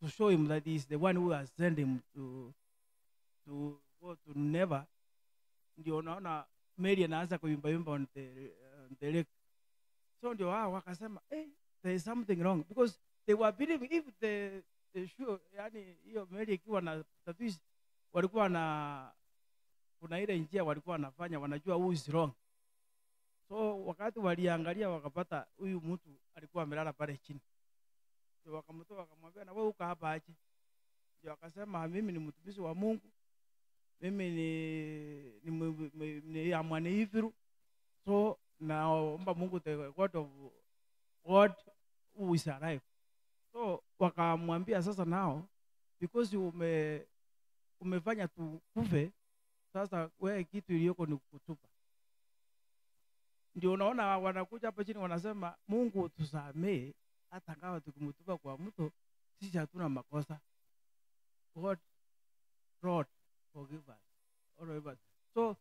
show him that he is the one who has sent him to go to Nineveh. Ndio unaona Mary anaanza kuimba on the lake. So ndio wao wakasema there is something wrong, because they were believing if the sure, yani hiyo Mary ikiwa na tatizo, walikuwa kuna ile njia walikuwa wanafanya, wanajua who is wrong. So wakati waliangalia wakapata huyu mtu alikuwa amelala pale chini. So wakamtoa wakamwambia, na wewe uko hapa aje? Ndio akasema mimi ni mtumishi wa Mungu, mimi ni amwani Hebrew. So naomba Mungu, the God of God who is alive. So wakamwambia sasa nao, because umefanya tukufe, sasa wewe kitu iliyoko ni kutupa. Ndio unaona wanakuja hapa chini wanasema Mungu tusamee, hata kama tukimtupa kwa mto sisi hatuna makosa. God, Lord, forgive us. So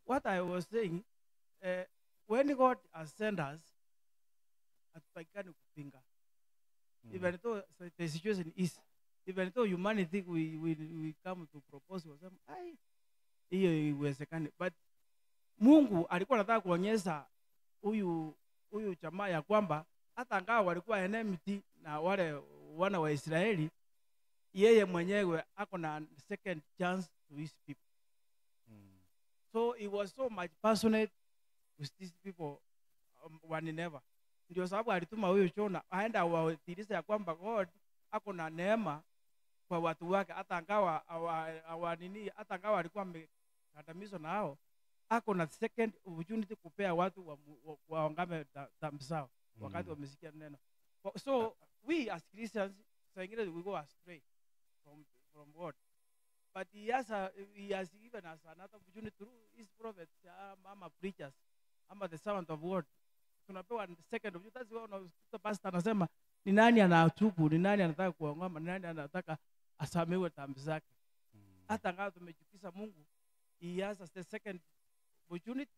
what I was saying, when God has sent us, hatutakikani kupinga. Even though the situation is, even though humanity we come to propose, wasema hiyo iwezekane, but Mungu alikuwa anataka kuonyesha huyu jamaa ya kwamba hata ngao walikuwa enmity na wale wana wa Israeli, yeye mwenyewe ako na second chance to his people. So he was so much passionate with these people one never. Ndio sababu alituma huyo Jona aenda awadhihirisha ya kwamba God ako na neema kwa watu wake, hata ngawa hata ngawa alikuwa amekandamizwa na hao, ako na second opportunity kupea watu waongame dhambi zao wakati wamesikia neno. So we as Christians, we go astray from God. But he has given us another opportunity through his prophets, ama preachers, ama the servant of God. Tunapewa second opportunity. That's why the pastor anasema ni nani anatubu, ni nani anataka kuongama, ni nani anataka asamewe dhambi zake. Hata kama tumejikisa Mungu, he has a second opportunity,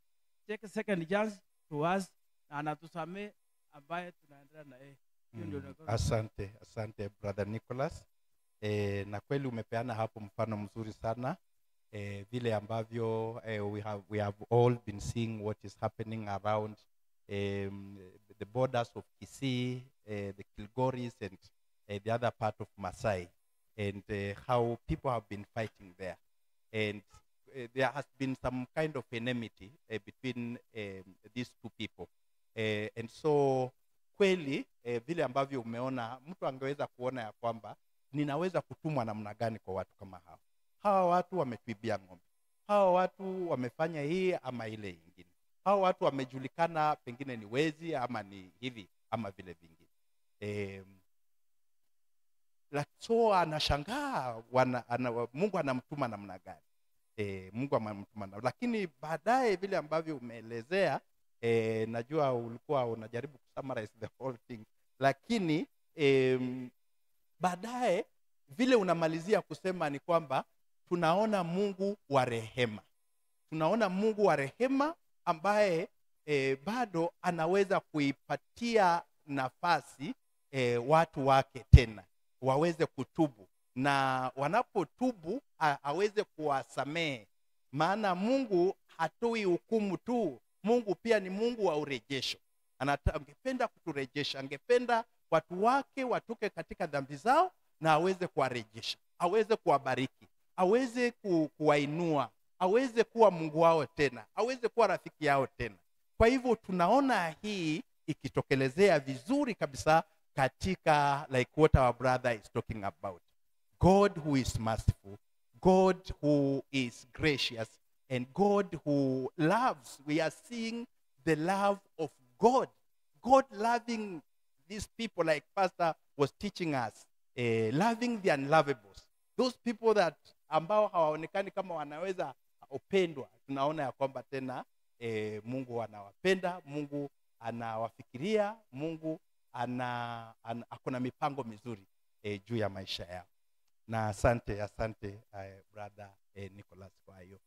take a second chance to us, na anatusamee ambaye tunaendelea na yeye. Asante brother Nicholas. Na kweli umepeana hapo mfano mzuri sana, vile ambavyo we have all been seeing what is happening around the borders of Kisii, the Kilgoris and the other part of Masai, and how people have been fighting there. and there has been some kind of enmity between these two people. And so kweli vile ambavyo umeona, mtu angeweza kuona ya kwamba ninaweza kutumwa namna gani kwa watu kama hao. Hawa watu wametuibia ng'ombe, hawa watu wamefanya hii ama ile ingine, hawa watu wamejulikana pengine ni wezi ama ni hivi ama vile vingine. So anashangaa Mungu anamtuma namna gani. Mungu anamtuma, lakini baadaye vile ambavyo umeelezea, najua ulikuwa unajaribu kusummarize the whole thing, lakini baadaye vile unamalizia kusema ni kwamba tunaona Mungu wa rehema. Tunaona Mungu wa rehema ambaye bado anaweza kuipatia nafasi watu wake tena waweze kutubu, na wanapotubu aweze kuwasamehe. Maana Mungu hatoi hukumu tu, Mungu pia ni Mungu wa urejesho. Angependa kuturejesha, angependa watu wake watoke katika dhambi zao na aweze kuwarejesha, aweze kuwabariki, aweze kuwainua, aweze kuwa Mungu wao tena, aweze kuwa rafiki yao tena. Kwa hivyo tunaona hii ikitokelezea vizuri kabisa katika like what our brother is talking about. God who is merciful, God who is gracious, and God who loves. We are seeing the love of God. God loving these people, like Pastor was teaching us, loving the unlovables. Those people that ambao hawaonekani kama wanaweza upendwa, tunaona ya kwamba tena Mungu anawapenda, Mungu anawafikiria, Mungu akona mipango mizuri juu ya maisha yao. Na asante brother Nicholas kwa hiyo.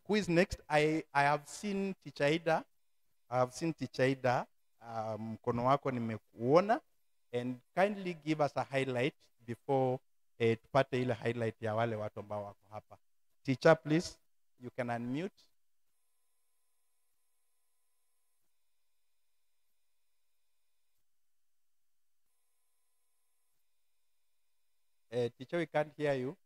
Who is next? I have seen Teacher Ida. I have seen Teacher Ida. Mkono wako nimekuona, and kindly give us a highlight before tupate ile highlight ya wale watu ambao wako hapa. Teacher, please, you can unmute. Teacher, we can't hear you.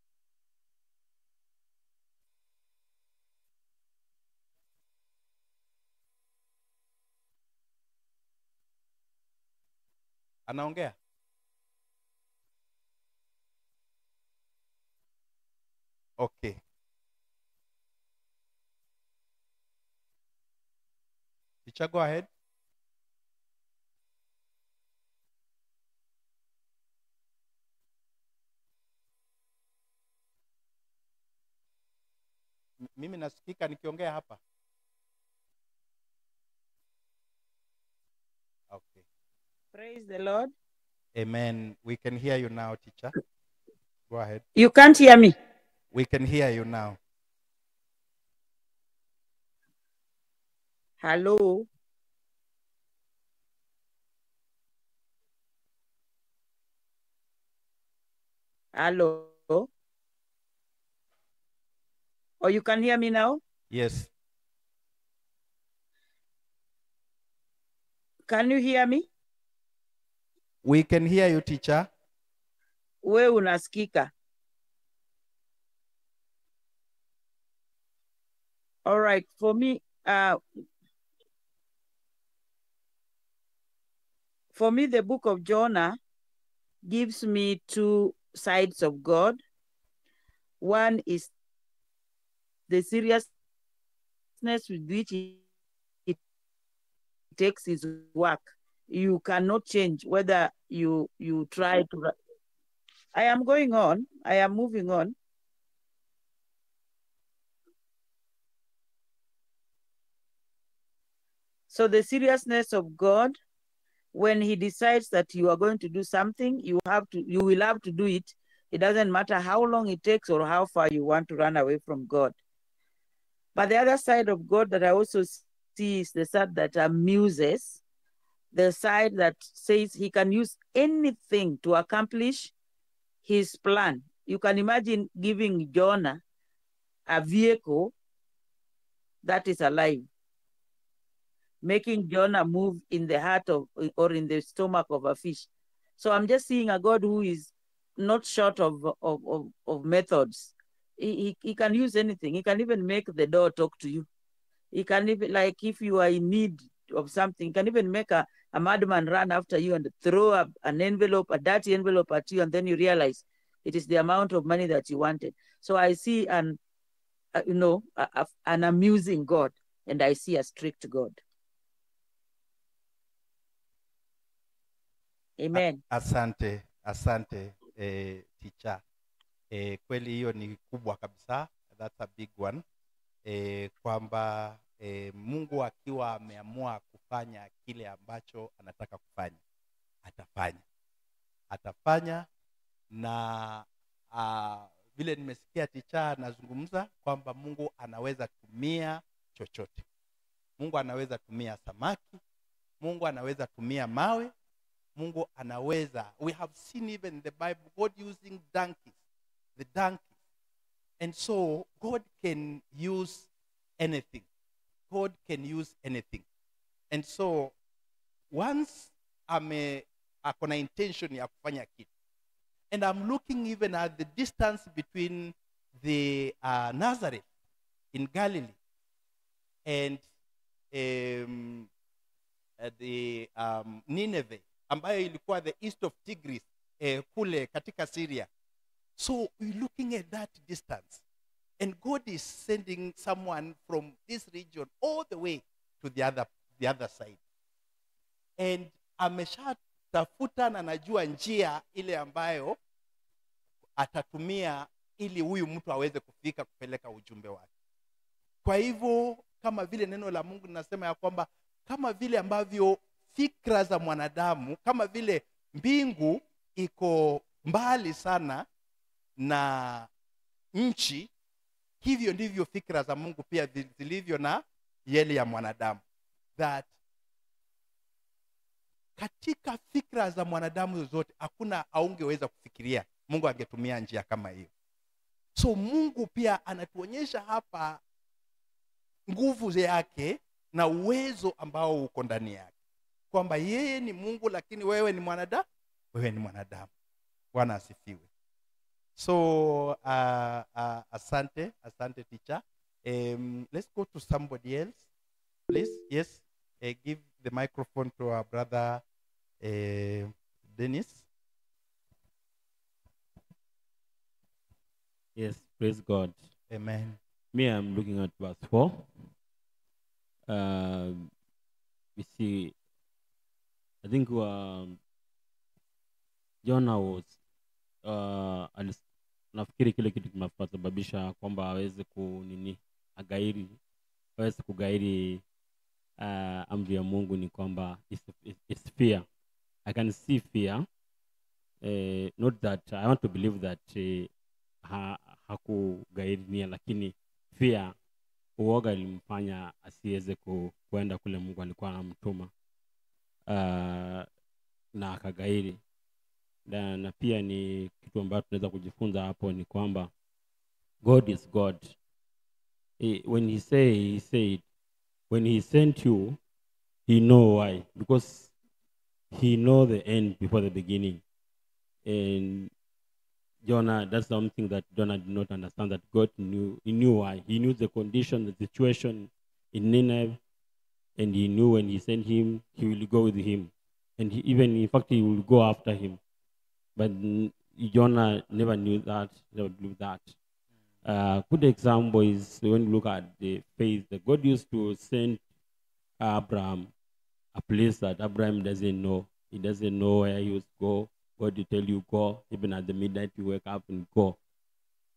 Anaongea? Okay. Teacher, go ahead. Mimi nasikika nikiongea hapa? Okay. Praise the Lord. Amen. We can hear you now, teacher. Go ahead. You can't hear me? We can hear you now. Hello. Hello. Oh, you can hear me now? Yes. Can you hear me? We can hear you, teacher. We unasikika. All right, for me, the book of Jonah gives me two sides of God. One is the seriousness with which he takes his work. You cannot change whether you try to. I am going on. I am moving on. So the seriousness of God, when he decides that you are going to do something, you will have to do it. It doesn't matter how long it takes or how far you want to run away from God. But the other side of God that I also see is the side that amuses, the side that says he can use anything to accomplish his plan. You can imagine giving Jonah a vehicle that is alive, making Jonah move in the heart of or in the stomach of a fish. So I'm just seeing a God who is not short of methods. He can use anything. He can even make the door talk to you. He can even, like, if you are in need of something, he can even make a madman run after you and throw an envelope, a dirty envelope at you, and then you realize it is the amount of money that you wanted. So I see an amusing God, and I see a strict God. Amen. Asante, teacher. Kweli hiyo ni kubwa kabisa. That's a big one. Kwamba Mungu akiwa ameamua kufanya kile ambacho anataka kufanya, atafanya na vile nimesikia teacher anazungumza kwamba Mungu anaweza tumia chochote. Mungu anaweza tumia samaki, Mungu anaweza tumia mawe, Mungu anaweza. We have seen even in the Bible God using donkeys, the donkeys. And so God can use anything. God can use anything. And so once akona intention ya kufanya kitu, and I'm looking even at the distance between the Nazareth in Galilee and the Nineveh, ambayo ilikuwa the east of Tigris, kule katika Syria. So we're looking at that distance, and God is sending someone from this region all the way to the other side. And ameshatafuta na najua njia ile ambayo atatumia ili huyu mtu aweze kufika kupeleka ujumbe wake. Kwa hivyo kama vile neno la Mungu linasema ya kwamba kama vile ambavyo fikra za mwanadamu, kama vile mbingu iko mbali sana na nchi, hivyo ndivyo fikra za Mungu pia zilivyo na yale ya mwanadamu. That katika fikra za mwanadamu zote hakuna aungeweza kufikiria Mungu angetumia njia kama hiyo. So Mungu pia anatuonyesha hapa nguvu yake na uwezo ambao uko ndani yake, kwamba yeye ni Mungu lakini wewe ni mwanadamu. Bwana asifiwe. So asante teacher. Let's go to somebody else, please. Yes, give the microphone to our brother Dennis. Yes, praise God. Amen. Me, I'm looking at verse 4. We see, I think Jonah was, nafikiri kile kitu kimesababisha kwamba aweze kugairi amri ya Mungu ni kwamba it's fear. I can see fear. Not that I want to believe that hakugairi nia, lakini fear, uoga ilimfanya asiweze kuenda kule Mungu alikuwa anamtuma, na akagairi. Na pia ni kitu ambacho tunaweza kujifunza hapo ni kwamba God is God. When he said, when he sent you, he know why, because he know the end before the beginning. And Jonah, that's something that Jonah did not understand, that God knew. He knew why. He knew the condition, the situation in Nineveh, and he knew when he sent him, he will go with him. And in fact, he will go after him. But Jonah never knew that, never believed that. Good example is when you look at the faith that God used to send Abraham a place that Abraham doesn't know. He doesn't know where he was go. God will tell you go. Even at the midnight you wake up and go.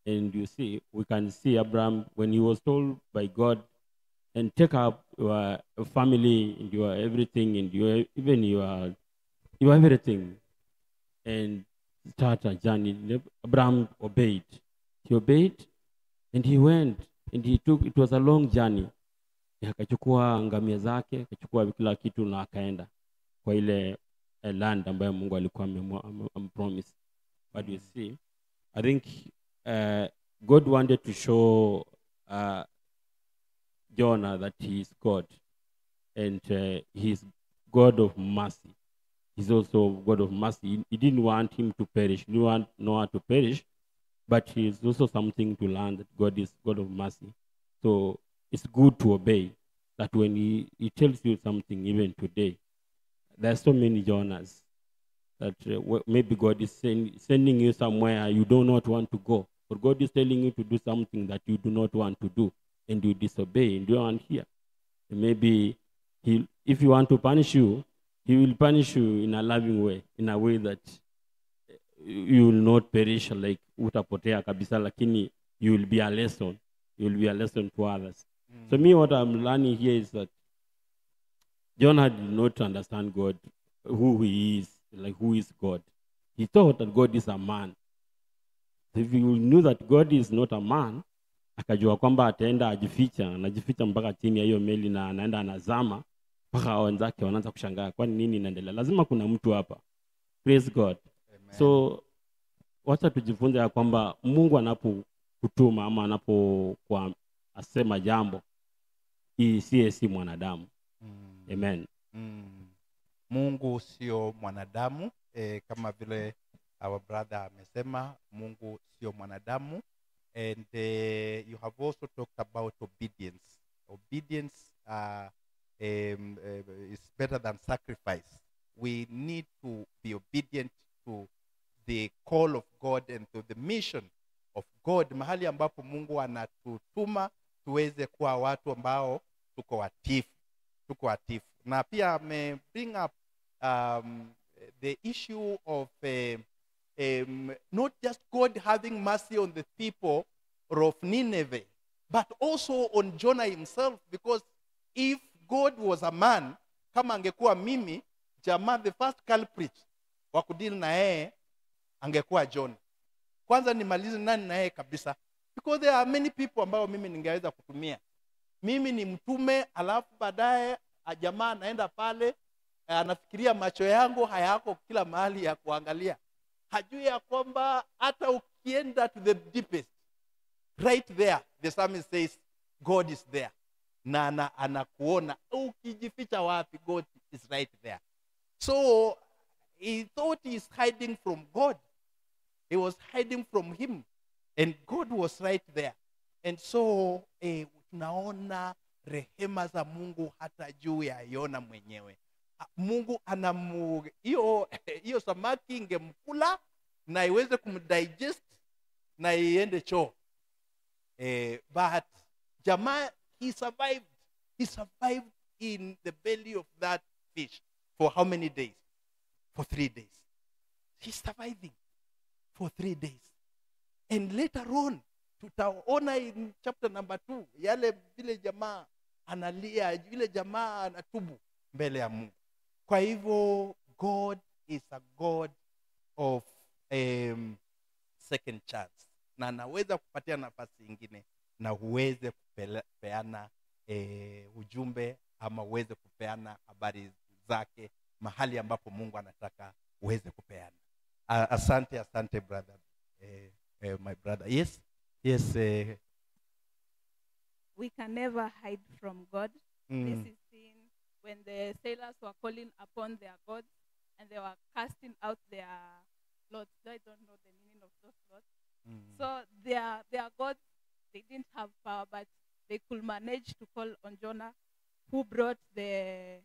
And you see, we can see Abraham when he was told by God, and take up your family and your everything and your everything, and start a journey. Abraham obeyed. He obeyed, and he went, and it was a long journey. Akachukua ngamia zake, akachukua kila kitu na akaenda kwa ile land ambayo Mungu alikuwa ampromise. But you see, I think God wanted to show Jonah that he is God, and he is God of mercy. He's also God of mercy. He didn't want him to perish. He didn't want Noah to perish, but it's also something to learn that God is God of mercy. So it's good to obey. That when he tells you something, even today, there are so many Jonas that maybe God is sending you somewhere you do not want to go, or God is telling you to do something that you do not want to do, and you disobey and you aren't here. And maybe if you want to punish you, he will punish you in a loving way, in a way that you will not perish like utapotea kabisa, lakini you will be a lesson. You will be a lesson to others. So me, what I'm learning here is that Jonah did not understand God, who he is, like who is God. He thought that God is a man. If you knew that God is not a man, akajua kwamba ataenda anajificha mpaka chini ya hiyo meli na anaenda anazama, mpaka wenzake wanaanza kushangaa kwani nini inaendelea. Lazima kuna mtu hapa. Praise God. Amen. So wacha tujifunze ya kwamba Mungu anapokutuma ama anapokuwa asema jambo, si mwanadamu. Amen. Mungu sio mwanadamu, kama vile our brother amesema, Mungu sio mwanadamu. And you have also talked about obedience. Obedience is better than sacrifice. We need to be obedient to the call of God and to the mission of God. Mahali ambapo Mungu anatutuma tuweze kuwa watu ambao tuko watifu. Na pia me bring up the issue of not just God having mercy on the people of Nineveh, but also on Jonah himself, because if God was a man, kama angekuwa mimi, jamaa, the first culprit wa kudili na yeye angekuwa Jonah. Kwanza nimalize nani na yeye kabisa, because there are many people ambao mimi ningeweza kutumia. Mimi ni mtume, alafu baadaye jamaa anaenda pale, anafikiria macho yangu hayako kila mahali ya kuangalia. Hajui ya kwamba hata ukienda to the deepest, right there, the psalmist says, God is there. Na anakuona. Ukijificha wapi, God is right there. So, he thought he's hiding from God. He was hiding from him. And God was right there. And so, tunaona rehema za Mungu hata juu ya Yona mwenyewe. Mungu hiyo samaki ingemkula na iweze kumdigest na iende choo. But jamaa, he survived. He survived in the belly of that fish for how many days? For 3 days. He's surviving for 3 days. And later on, tutaona in chapter number 2, yale vile jamaa analia, vile jamaa anatubu mbele ya Mungu. Kwa hivyo, God is a God of second chance. Na anaweza kupatia nafasi nyingine na uweze kupeana ujumbe ama uweze kupeana habari zake mahali ambapo Mungu anataka uweze kupeana. Asante brother. My brother. Yes. We can never hide from God. This is seen when the sailors were calling upon their gods and they were casting out their lords. I don't know the meaning of those lords. So their gods, they didn't have power, but they could manage to call on Jonah, who brought the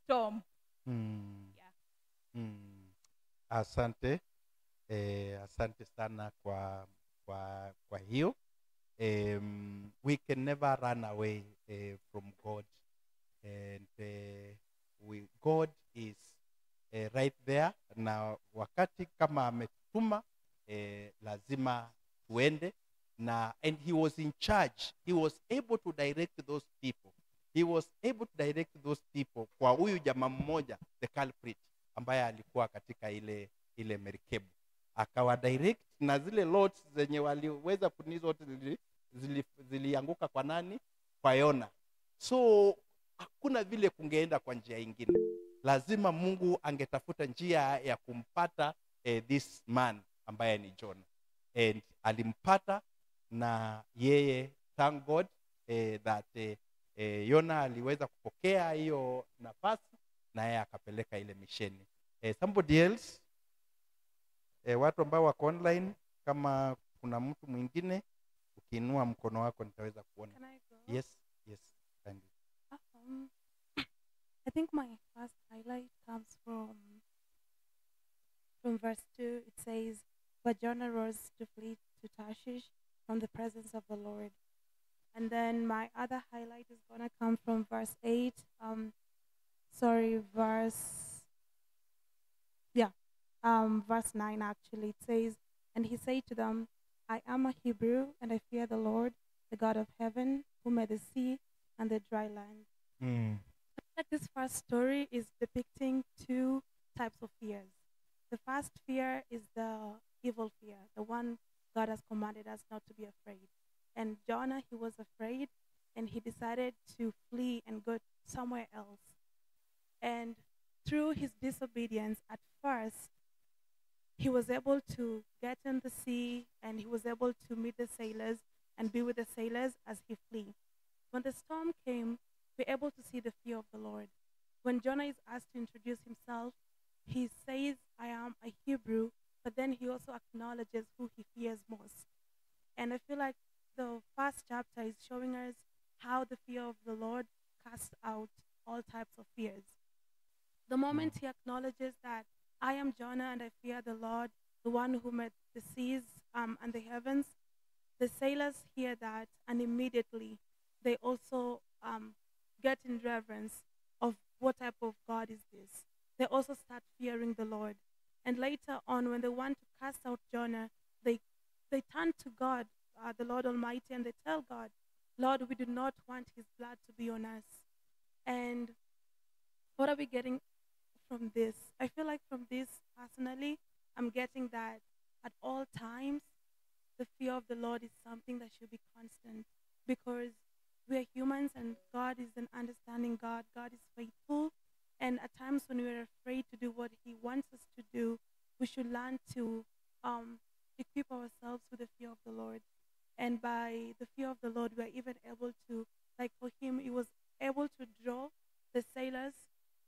storm. Yeah. Asante. Asante sana kwa hiyo. We can never run away from God, and God is right there. Na wakati kama ametuma, lazima tuende, and he was in charge. He was able to direct those people. Kwa huyu jamaa mmoja, the culprit, ambaye alikuwa katika ile merikebu, akawa direct, na zile lots zenye waliweza kunizo zilianguka kwa nani? Kwa Yona. So hakuna vile kungeenda kwa njia nyingine. Lazima Mungu angetafuta njia ya kumpata this man ambaye ni Jonah, and alimpata, na yeye, thank God that Yona aliweza kupokea hiyo nafasi na yeye akapeleka ile misheni. Somebody else? watu ambao wako online, kama kuna mtu mwingine ukiinua mkono wako nitaweza kuona. Can I go? Yes, yes, kindly. Um, I think my first highlight comes from verse 2. It says, "But Jonah rose to flee to Tarshish from the presence of the Lord." And then my other highlight is gonna come from verse 8. Verse 9 actually. It says, "And he said to them, I am a Hebrew, and I fear the Lord, the God of heaven, who made the sea and the dry land." Like this first story is depicting two types of fears. The first fear is the evil fear, the one God has commanded us not to be afraid. And Jonah, he was afraid, and he decided to flee and go somewhere else. And through his disobedience, at first, he was able to get in the sea, and he was able to meet the sailors and be with the sailors as he flee. When the storm came, we're able to see the fear of the Lord. When Jonah is asked to introduce himself, he says, "I am a Hebrew," but then he also acknowledges who he fears most. And I feel like the first chapter is showing us how the fear of the Lord casts out all types of fears. The moment he acknowledges that I am Jonah and I fear the Lord, the one who made the seas and the heavens, the sailors hear that, and immediately they also get in reverence of what type of God is this. They also start fearing the Lord. And later on, when they want to cast out Jonah, they turn to God, the Lord Almighty, and they tell God, "Lord, we do not want his blood to be on us." And what are we getting from this? I feel like from this personally, I'm getting that at all times, the fear of the Lord is something that should be constant, because we are humans and God is an understanding God. God is faithful. And at times when we are afraid to do what he wants us to do, we should learn to equip ourselves with the fear of the Lord. And by the fear of the Lord, we are even able to, like for him, he was able to draw the sailors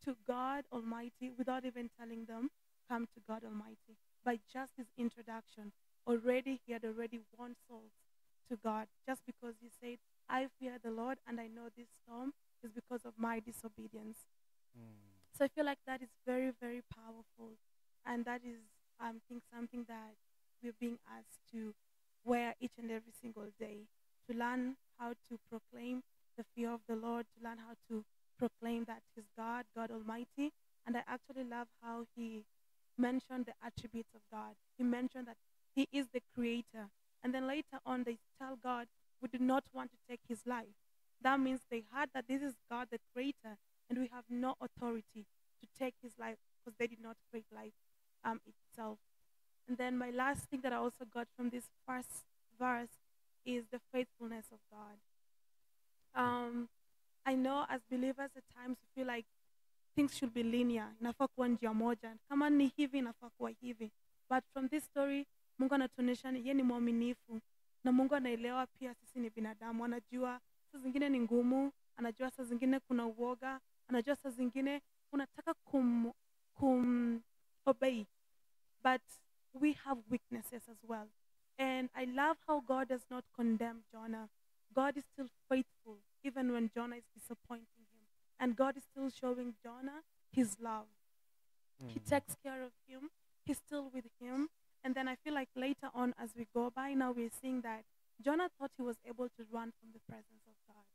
to God Almighty without even telling them, "Come to God Almighty." By just his introduction, already he had already won souls to God, just because he said, "I fear the Lord, and I know this storm is because of my disobedience." So I feel like that is very, very powerful. And that is, I think, something that we're being asked to wear each and every single day, to learn how to proclaim the fear of the Lord, to learn how to proclaim that he's God, God Almighty. And I actually love how he mentioned the attributes of God. He mentioned that he is the creator. And then later on, they tell God, "We do not want to take his life." That means they heard that this is God, the creator, and we have no authority to take his life because they did not create life itself. And then my last thing that I also got from this first verse is the faithfulness of God. I know as believers at times we feel like things should be linear, inafaa kuwa njia moja, kama ni hivi inafaa kuwa hivi. But from this story, Mungu anatuonyesha yeye ni mwaminifu, na Mungu anaelewa pia sisi ni binadamu. Anajua saa zingine ni ngumu, anajua saa zingine kuna uoga, anajua saa zingine unataka obey, but we have weaknesses as well. And I love how God does not condemn Jonah. God is still faithful, even when Jonah is disappointing him. And God is still showing Jonah his love. He takes care of him. He's still with him. And then I feel like later on, as we go by, now we're seeing that Jonah thought he was able to run from the presence of God.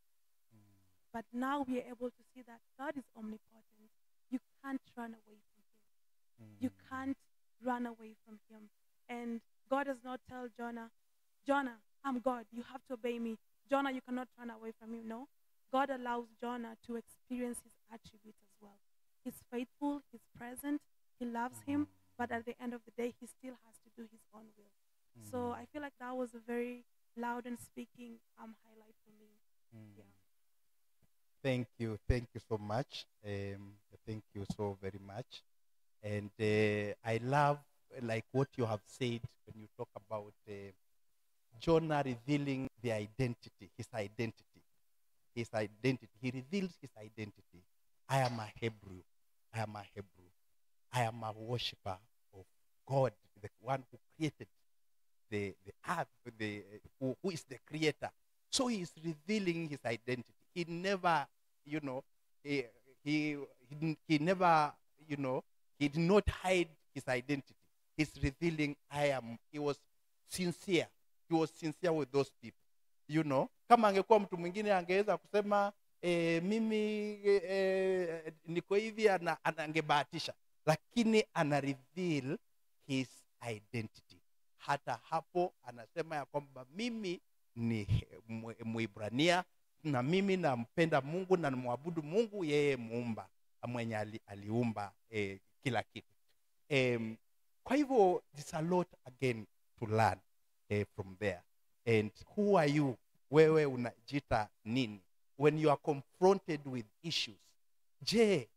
But now we are able to see that God is omnipotent. You can't run away from him. You can't run away from him. And God does not tell Jonah, "Jonah, I'm God. You have to obey me. Jonah, you cannot run away from me." No. God allows Jonah to experience his attributes as well. He's faithful. He's present. He loves him. But at the end of the day, he still has to do his own will. So I feel like that was a very loud and speaking highlight for me. Yeah. Thank you so much. Thank you so very much. And I love like what you have said when you talk about Jonah revealing the identity, his identity. He reveals his identity. I am a Hebrew. I am a worshiper of God, the one who created the earth, who is the creator. So he is revealing his identity. He never, you know, he never, you know, he did not hide his identity. He's revealing, he was sincere. He was sincere with those people. You know, kama angekuwa mtu mwingine angeweza kusema mimi niko hivi, angebahatisha, lakini ana reveal his identity. Hata hapo anasema ya kwamba mimi ni Mwibrania, na mimi nampenda Mungu na namwabudu Mungu, yeye muumba mwenye aliumba kila kitu. Kwa hivyo there's a lot again to learn from there. And who are you? Wewe unajita nini? When you are confronted with issues, je,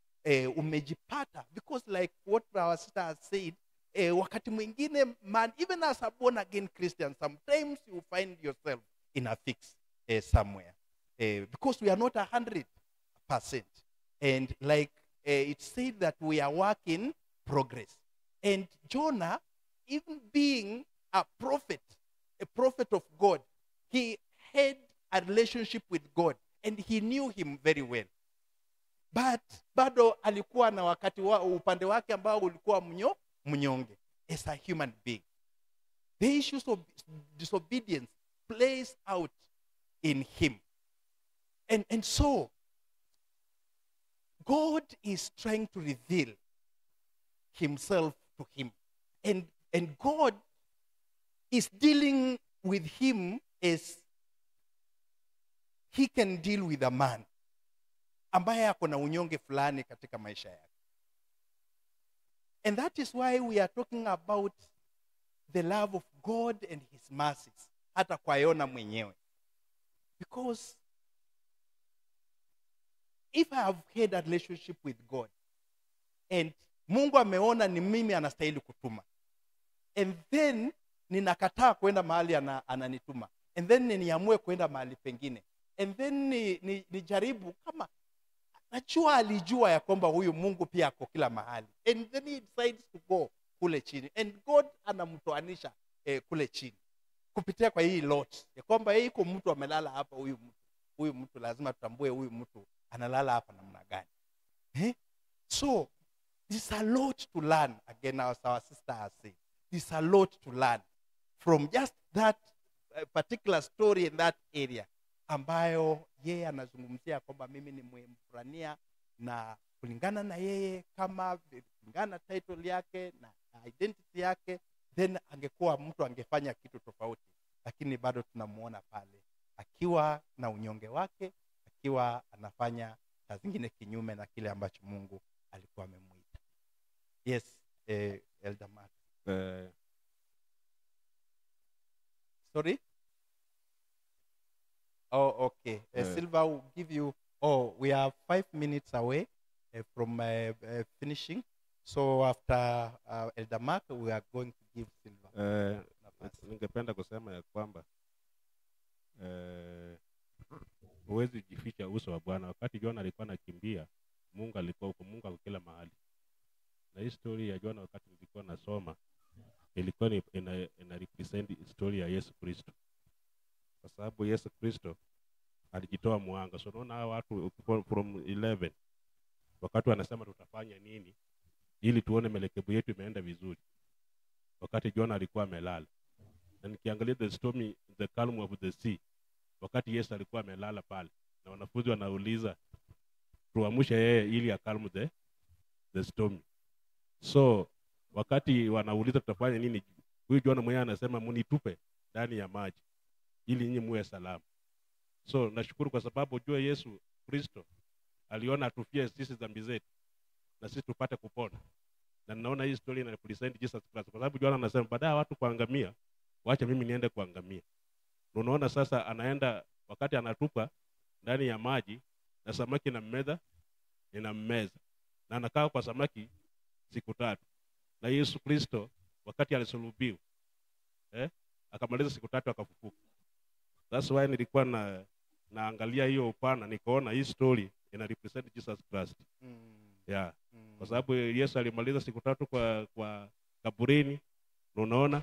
umejipata? Because like what our sister has said, wakati mwingine, man, even as a born again Christian, sometimes you find yourself in a fix somewhere. Because we are not 100%. And like it said that we are work in progress. And Jonah, even being a prophet of God, he had a relationship with God and he knew him very well. But bado alikuwa na wakati upande wake ambao ulikuwa mnyonge as a human being. The issues of disobedience plays out in him. And so God is trying to reveal himself to him. And God is dealing with him as he can deal with a man ambaye ako na unyonge fulani katika maisha yake. And that is why we are talking about the love of God and his mercies, hata kwa Yona mwenyewe. Because if I have had a relationship with God and Mungu ameona ni mimi anastahili kutuma, and then ninakataa kwenda mahali ananituma, and then niamue kwenda mahali pengine, and then nijaribu kama najua alijua ya kwamba huyu Mungu pia ako kila mahali, and then he decides to go kule chini, and God anamtoanisha kule chini kupitia kwa hii Lot ya kwamba yuko mtu amelala hapa, huyu mtu lazima tutambue huyu mtu analala hapa namna gani. So there's a lot to learn, again, as our sister has said. There's a lot to learn from just that particular story in that area, ambayo yeye anazungumzia kwamba mimi ni Mwebrania, na kulingana na yeye, kama kulingana na title yake na identity yake, then angekuwa mtu angefanya kitu tofauti, lakini bado tunamuona pale akiwa na unyonge wake, akiwa anafanya kazi zingine kinyume na kile ambacho Mungu alikuwa amemuita. Yes, Elder Mark. Sorry? Oh, okay. Silva will give you, we are 5 minutes away from finishing. So after Elder Mark, we are going to give Silva. Ningependa kusema ya kwamba huwezi jificha uso wa Bwana. Wakati Jona alikuwa anakimbia, Mungu alikuwa huko, Mungu alikuwa kila mahali. Na hii story ya Jona wakati nilikuwa nasoma, ilikuwa ina represent story ya Yesu Kristo. Kwa sababu Yesu Kristo alijitoa mwanga. So unaona watu from 11 wakati wanasema tutafanya nini ili tuone melekebu yetu imeenda vizuri, wakati Jona alikuwa amelala. Na nikiangalia the storm, the calm of the sea, wakati Yesu alikuwa amelala pale, na wanafunzi wanauliza tuamshe yeye ili akalm the storm. So wakati wanauliza tutafanya nini, huyu Jona mwenyewe anasema munitupe ndani ya maji ili nyinyi muwe salama. So nashukuru kwa sababu jua Yesu Kristo aliona atufie sisi dhambi zetu na sisi tupate kupona. Na ninaona hii story ina represent Jesus Christ, kwa sababu Jona anasema baada ya watu kuangamia, wacha mimi niende kuangamia. Unaona sasa anaenda, wakati anatupa ndani ya maji na samaki inammeza na anakaa kwa samaki siku 3. Na Yesu Kristo wakati alisulubiwa akamaliza siku 3 akafufuka. That's why nilikuwa naangalia hiyo upana, nikaona hii story ina represent Jesus Christ. Yeah. Kwa sababu Yesu alimaliza siku 3 kwa kaburini, Na unaona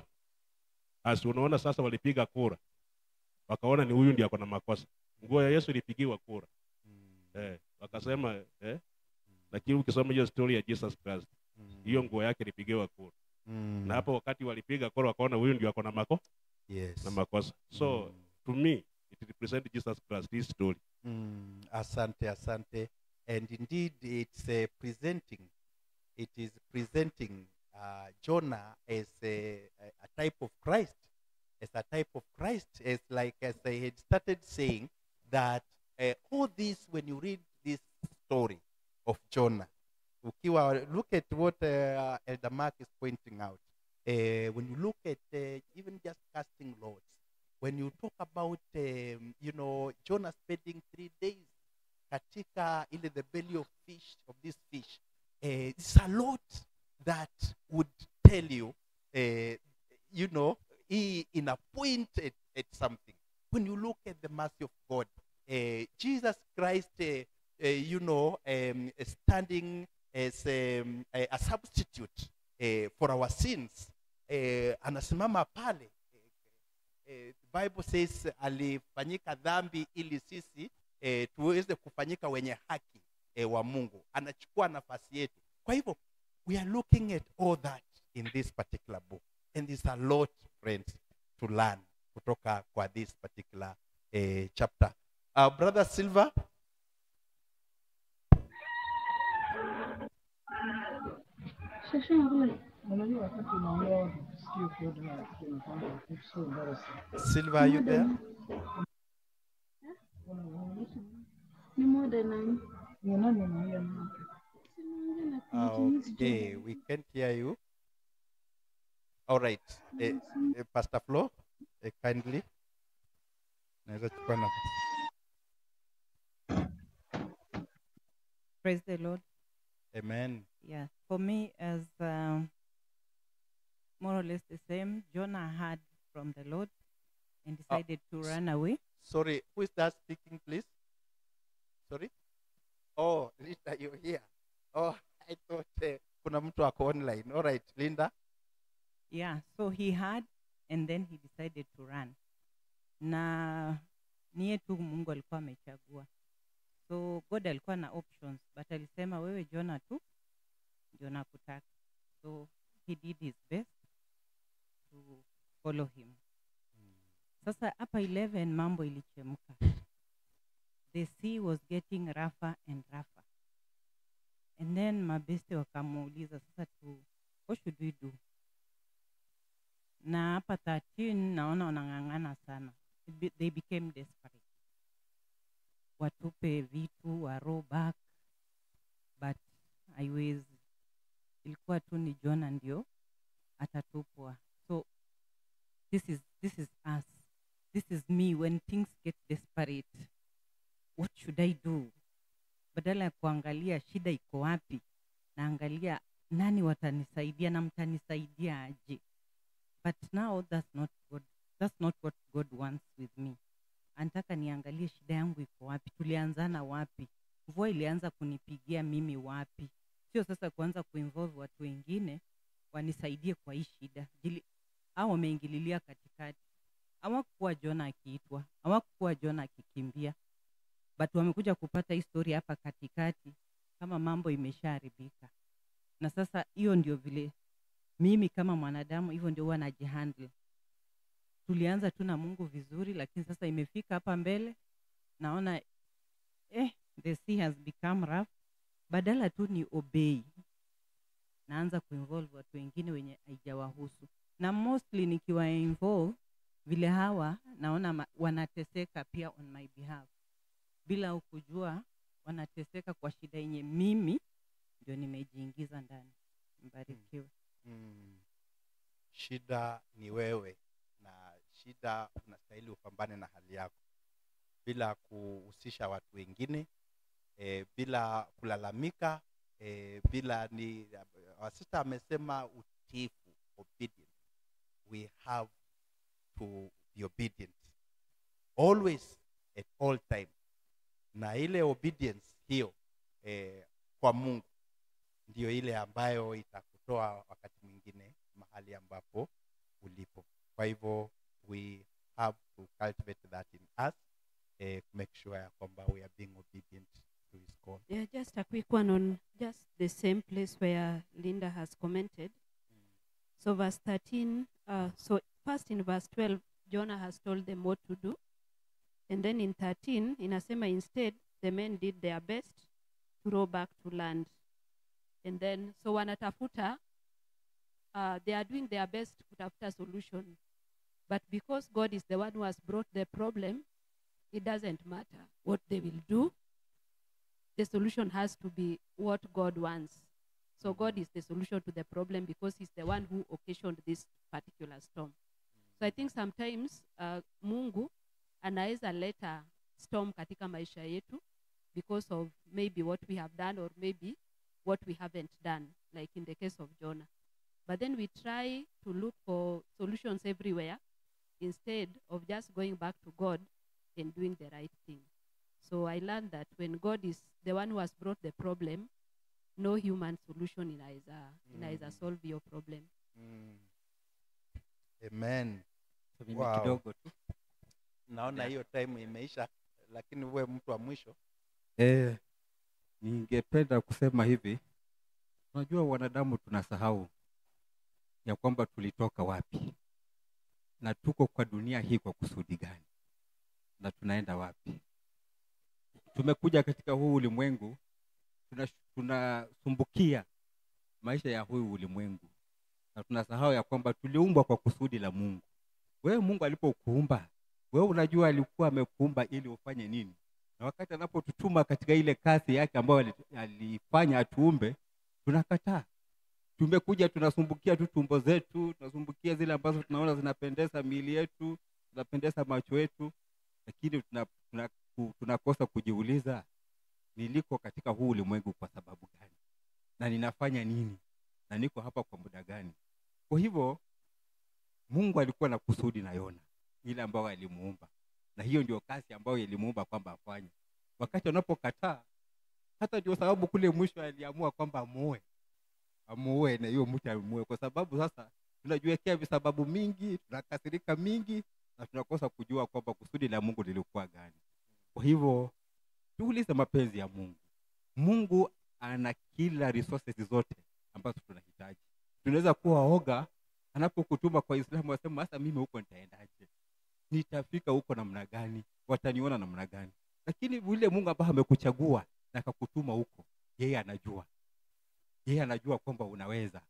unaona sasa walipiga kura, wakaona ni huyu ndiye ako na makosa. Nguo ya Yesu ilipigiwa kura. Wakasema lakini ukisoma hiyo story ya Jesus Christ, hiyo nguo yake ilipigiwa kura. Na hapo wakati walipiga kura wakaona huyu ndio ako na na makosa. So to me it represents Jesus Christ, this story. Asante. And indeed it's it is presenting Jonah as a type of Christ, as I had started saying that all this, when you read this story of Jonah, look at what Elder Mark is pointing out. When you look at even just casting lots, when you talk about Jonah spending 3 days katika the belly of this fish, it's a lot that would tell you, he in a point at something. When you look at the mercy of God, Jesus Christ, standing as a substitute for our sins, anasimama pale. The Bible says alifanyika dhambi ili sisi tuweze kufanyika wenye haki wa Mungu. Anachukua nafasi yetu. Kwa hivyo, we are looking at all that in this particular book. And there's a lot, friends, to learn kutoka kwa this particular chapter. Brother Silva. Silva, are you there? Okay, we can't hear you. All right. Pastor Flo, kindly. Praise the Lord. Amen. Yeah, for me, as more or less the same, Jonah heard from the Lord and decided to run away. Sorry, who is that speaking, please? Sorry? Oh, Linda, you're here. Oh, I thought kuna mtu ako online. All right, Linda. Yeah, so he heard and then he decided to run. Na niye tu Mungu alikuwa amechagua. So God alikuwa na options, but alisema wewe Jonah tu ndio nakutaka. So he did his best to follow him. Sasa hapa 11 mambo ilichemka. The sea was getting rougher and rougher. And then mabeste wakamuuliza sasa what should we do? Na hapa 13 naona wanang'ang'ana sana. They became desperate. Watupe vitu, wa row back. But ilikuwa tu ni Jonah ndio atatupwa. So this is us. This is me when things get desperate. What should I do? Badala ya kuangalia shida iko wapi, naangalia nani watanisaidia na mtanisaidia aje. But now that's not what God wants with me. Anataka niangalie shida yangu iko wapi, tulianzana wapi, mvua ilianza kunipigia mimi wapi. Sio sasa kuanza kuinvolve watu wengine wanisaidie kwa hii shida. Hao wameingililia katikati. Hawakuwa Jonah akiitwa, hawakuwa Jonah akikimbia. But wamekuja kupata history hapa katikati kama mambo imeshaharibika. Na sasa hiyo ndio vile mimi kama mwanadamu hivyo ndio huwa najihandle. Tulianza tu na Mungu vizuri, lakini sasa imefika hapa mbele naona the sea has become rough. Badala tu ni obey, naanza kuinvolve watu wengine wenye haijawahusu. Na mostly nikiwa involve vile hawa naona wanateseka pia on my behalf. Bila kujua wanateseka kwa shida yenye mimi ndio nimejiingiza ndani. Mbarikiwe. Shida ni wewe, na shida unastahili upambane na hali yako bila kuhusisha watu wengine, bila kulalamika, bila ni wasista amesema utiifu, obedience. We have to be obedient always at all time. Na ile obedience hiyo kwa Mungu ndio ile ambayo itakutoa wakati mwingine mahali ambapo ulipo. Kwa hivyo we have to cultivate that in us, to make sure ya kwamba we are being obedient to his call. Yeah, just a quick one on just the same place where Linda has commented. So verse 13, so first in verse 12, Jonah has told them what to do. And then in 13, inasema instead, the men did their best to row back to land. And then, so wanatafuta, they are doing their best kutafuta solution. But because God is the one who has brought the problem, it doesn't matter what they will do. The solution has to be what God wants. So God is the solution to the problem because he's the one who occasioned this particular storm. So I think sometimes Mungu anaweza leta storm katika maisha yetu because of maybe what we have done or maybe what we haven't done, like in the case of Jonah. But then we try to look for solutions everywhere instead of just going back to God and doing the right thing. So I learned that when God is the one who has brought the problem, no human solution inaweza solve your problem. Amen. Mimi kidogo tu. Naona hiyo time imeisha, lakini uwe mtu wa mwisho. Ningependa kusema hivi. Unajua wanadamu tunasahau ya kwamba tulitoka wapi na tuko kwa dunia hii kwa kusudi gani na tunaenda wapi. Tumekuja katika huu ulimwengu, tunasumbukia maisha ya huu ulimwengu na tunasahau ya kwamba tuliumbwa kwa kusudi la Mungu. Wewe Mungu alipokuumba, wewe unajua alikuwa amekuumba ili ufanye nini? Na wakati anapotutuma katika ile kazi yake ambayo alifanya atuumbe, tunakataa. Tumekuja tunasumbukia tu tumbo zetu, tunasumbukia zile ambazo tunaona zinapendeza miili yetu, zinapendeza macho yetu, lakini tunakosa kujiuliza niliko katika huu ulimwengu kwa sababu gani? Na ninafanya nini? Na niko hapa kwa muda gani? Kwa hivyo Mungu alikuwa na kusudi na Yona, ile ambayo alimuumba. Na hiyo ndio kazi ambayo alimuumba kwamba afanye. Wakati anapokataa, hata ndio sababu kule mwisho aliamua kwamba amuue na hiyo mtu amuue, kwa sababu sasa tunajiwekea visababu mingi, tunakasirika mingi na tunakosa kujua kwamba kusudi la Mungu lilikuwa gani. Kwa hivyo tuulize mapenzi ya Mungu. Mungu ana kila resources zote ambazo tunahitaji. Tunaweza kuwa oga anapokutuma kwa Uislamu wasema sasa mimi huko nitaendaje? Nitafika huko namna gani? Wataniona namna gani? Lakini yule Mungu ambaye amekuchagua na akakutuma huko, yeye anajua. Yeye anajua kwamba unaweza.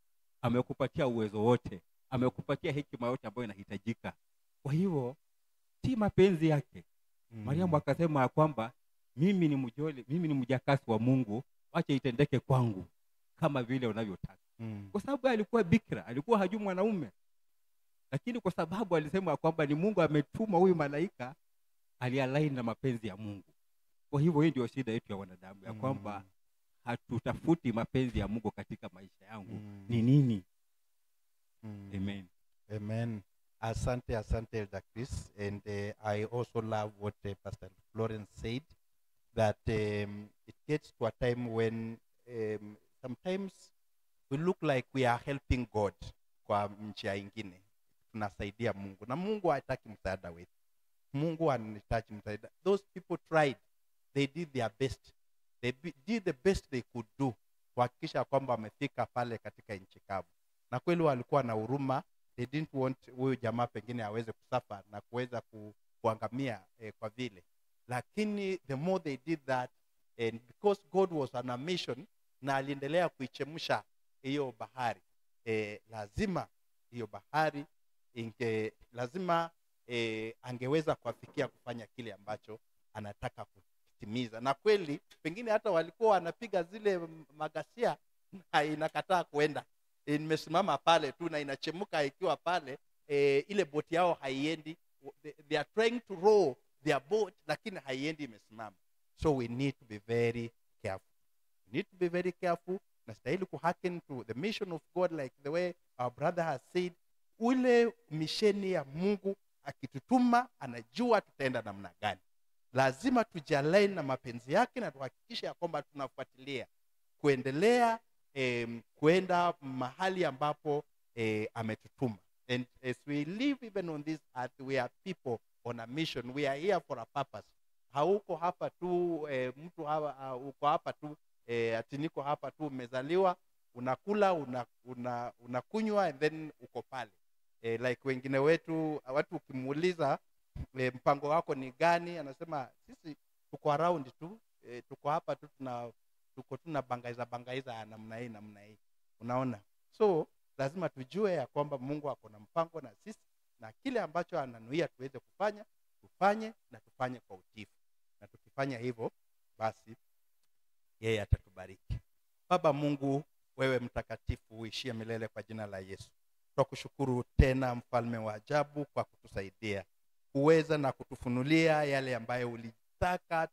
Amekupatia uwezo wote, amekupatia hekima yote ambayo inahitajika. Kwa hivyo si mapenzi yake. Mariamu akasema kwamba mimi ni mjakazi wa Mungu, acha itendeke kwangu kama vile unavyotaka. Kwa sababu alikuwa bikira, alikuwa hajui mwanaume. Lakini kwa sababu alisema kwamba ni Mungu ametuma huyu malaika, alialign na mapenzi ya Mungu. Kwa hivyo hii ndio shida yetu ya wanadamu, ya kwamba hatutafuti mapenzi ya Mungu katika maisha yangu. Ni nini? Amen. Amen. Asante Elder Chris, and I also love what Pastor Florence said, that it gets to a time when sometimes we look like we are helping God kwa njia ingine, tunasaidia Mungu na Mungu hataki msaada wetu. Mungu anahitaji msaada. Those people tried, they did their best, they did the best they could do kuhakikisha kwamba wamefika pale katika nchi kavu, na kweli walikuwa na huruma. They didn't want huyu jamaa pengine aweze kusafa na kuweza kuangamia kwa vile. Lakini the more they did that, and because God was on a mission na aliendelea kuichemsha hiyo bahari, lazima hiyo bahari lazima angeweza kuafikia kufanya kile ambacho anataka kutimiza. Na kweli pengine hata walikuwa wanapiga zile magasia na inakataa kuenda, imesimama pale tu na inachemuka ikiwa pale, ile boti yao haiendi. They are trying to row their boat, lakini haiendi, imesimama. So we need to be very careful. We need to be very careful. Nastahili kuhearken to the mission of God, like the way our brother has said. Ule misheni ya Mungu akitutuma, anajua tutaenda namna gani. Lazima tujialign na mapenzi yake na tuhakikishe ya kwamba tunafuatilia kuendelea kwenda mahali ambapo ametutuma. And as we live even on this earth, we are people on a mission. We are here for a purpose. Hauko hapa tu mtu hapa, uko hapa tu ati niko hapa tu, umezaliwa unakula unakunywa and then uko pale. Like wengine wetu, watu ukimuuliza mpango wako ni gani, anasema sisi tuko around tu, tuko hapa tu, tuko tuna bangaiza namna hii. Unaona? So lazima tujue ya kwamba Mungu ako na mpango na sisi, na kile ambacho ananuia tuweze kufanya, tufanye na tufanye kwa utiifu. Na tukifanya hivyo, basi yeye atatubariki. Baba Mungu, wewe mtakatifu, uishie milele, kwa jina la Yesu. Tunakushukuru tena, mfalme wa ajabu, kwa kutusaidia kuweza na kutufunulia yale ambayo ulitaka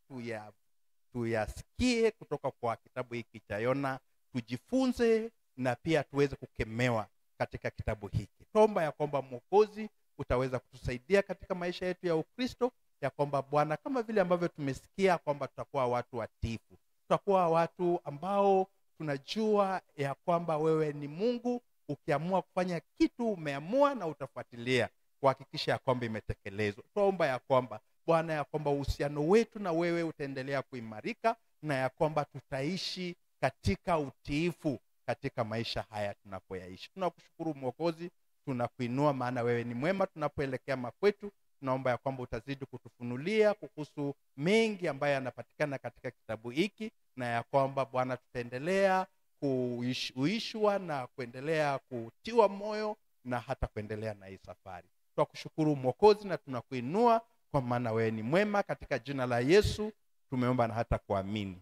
tuyasikie kutoka kwa kitabu hiki cha Yona, tujifunze na pia tuweze kukemewa katika kitabu hiki. Tuomba ya kwamba Mwokozi utaweza kutusaidia katika maisha yetu ya Ukristo, ya kwamba Bwana, kama vile ambavyo tumesikia kwamba tutakuwa watu watiifu, tutakuwa watu ambao tunajua ya kwamba wewe ni Mungu, ukiamua kufanya kitu umeamua na utafuatilia kuhakikisha ya kwamba imetekelezwa. Tuomba ya kwamba Bwana, ya kwamba uhusiano wetu na wewe utaendelea kuimarika, na ya kwamba tutaishi katika utiifu katika maisha haya tunapoyaishi. Tunakushukuru Mwokozi, tunakuinua maana wewe ni mwema. Tunapoelekea makwetu, tunaomba ya kwamba utazidi kutufunulia kuhusu mengi ambayo yanapatikana katika kitabu hiki, na ya kwamba Bwana tutaendelea kuishwa na kuendelea kutiwa moyo na hata kuendelea na hii safari. Tunakushukuru Mwokozi na tunakuinua kwa maana wewe ni mwema. Katika jina la Yesu tumeomba na hata kuamini.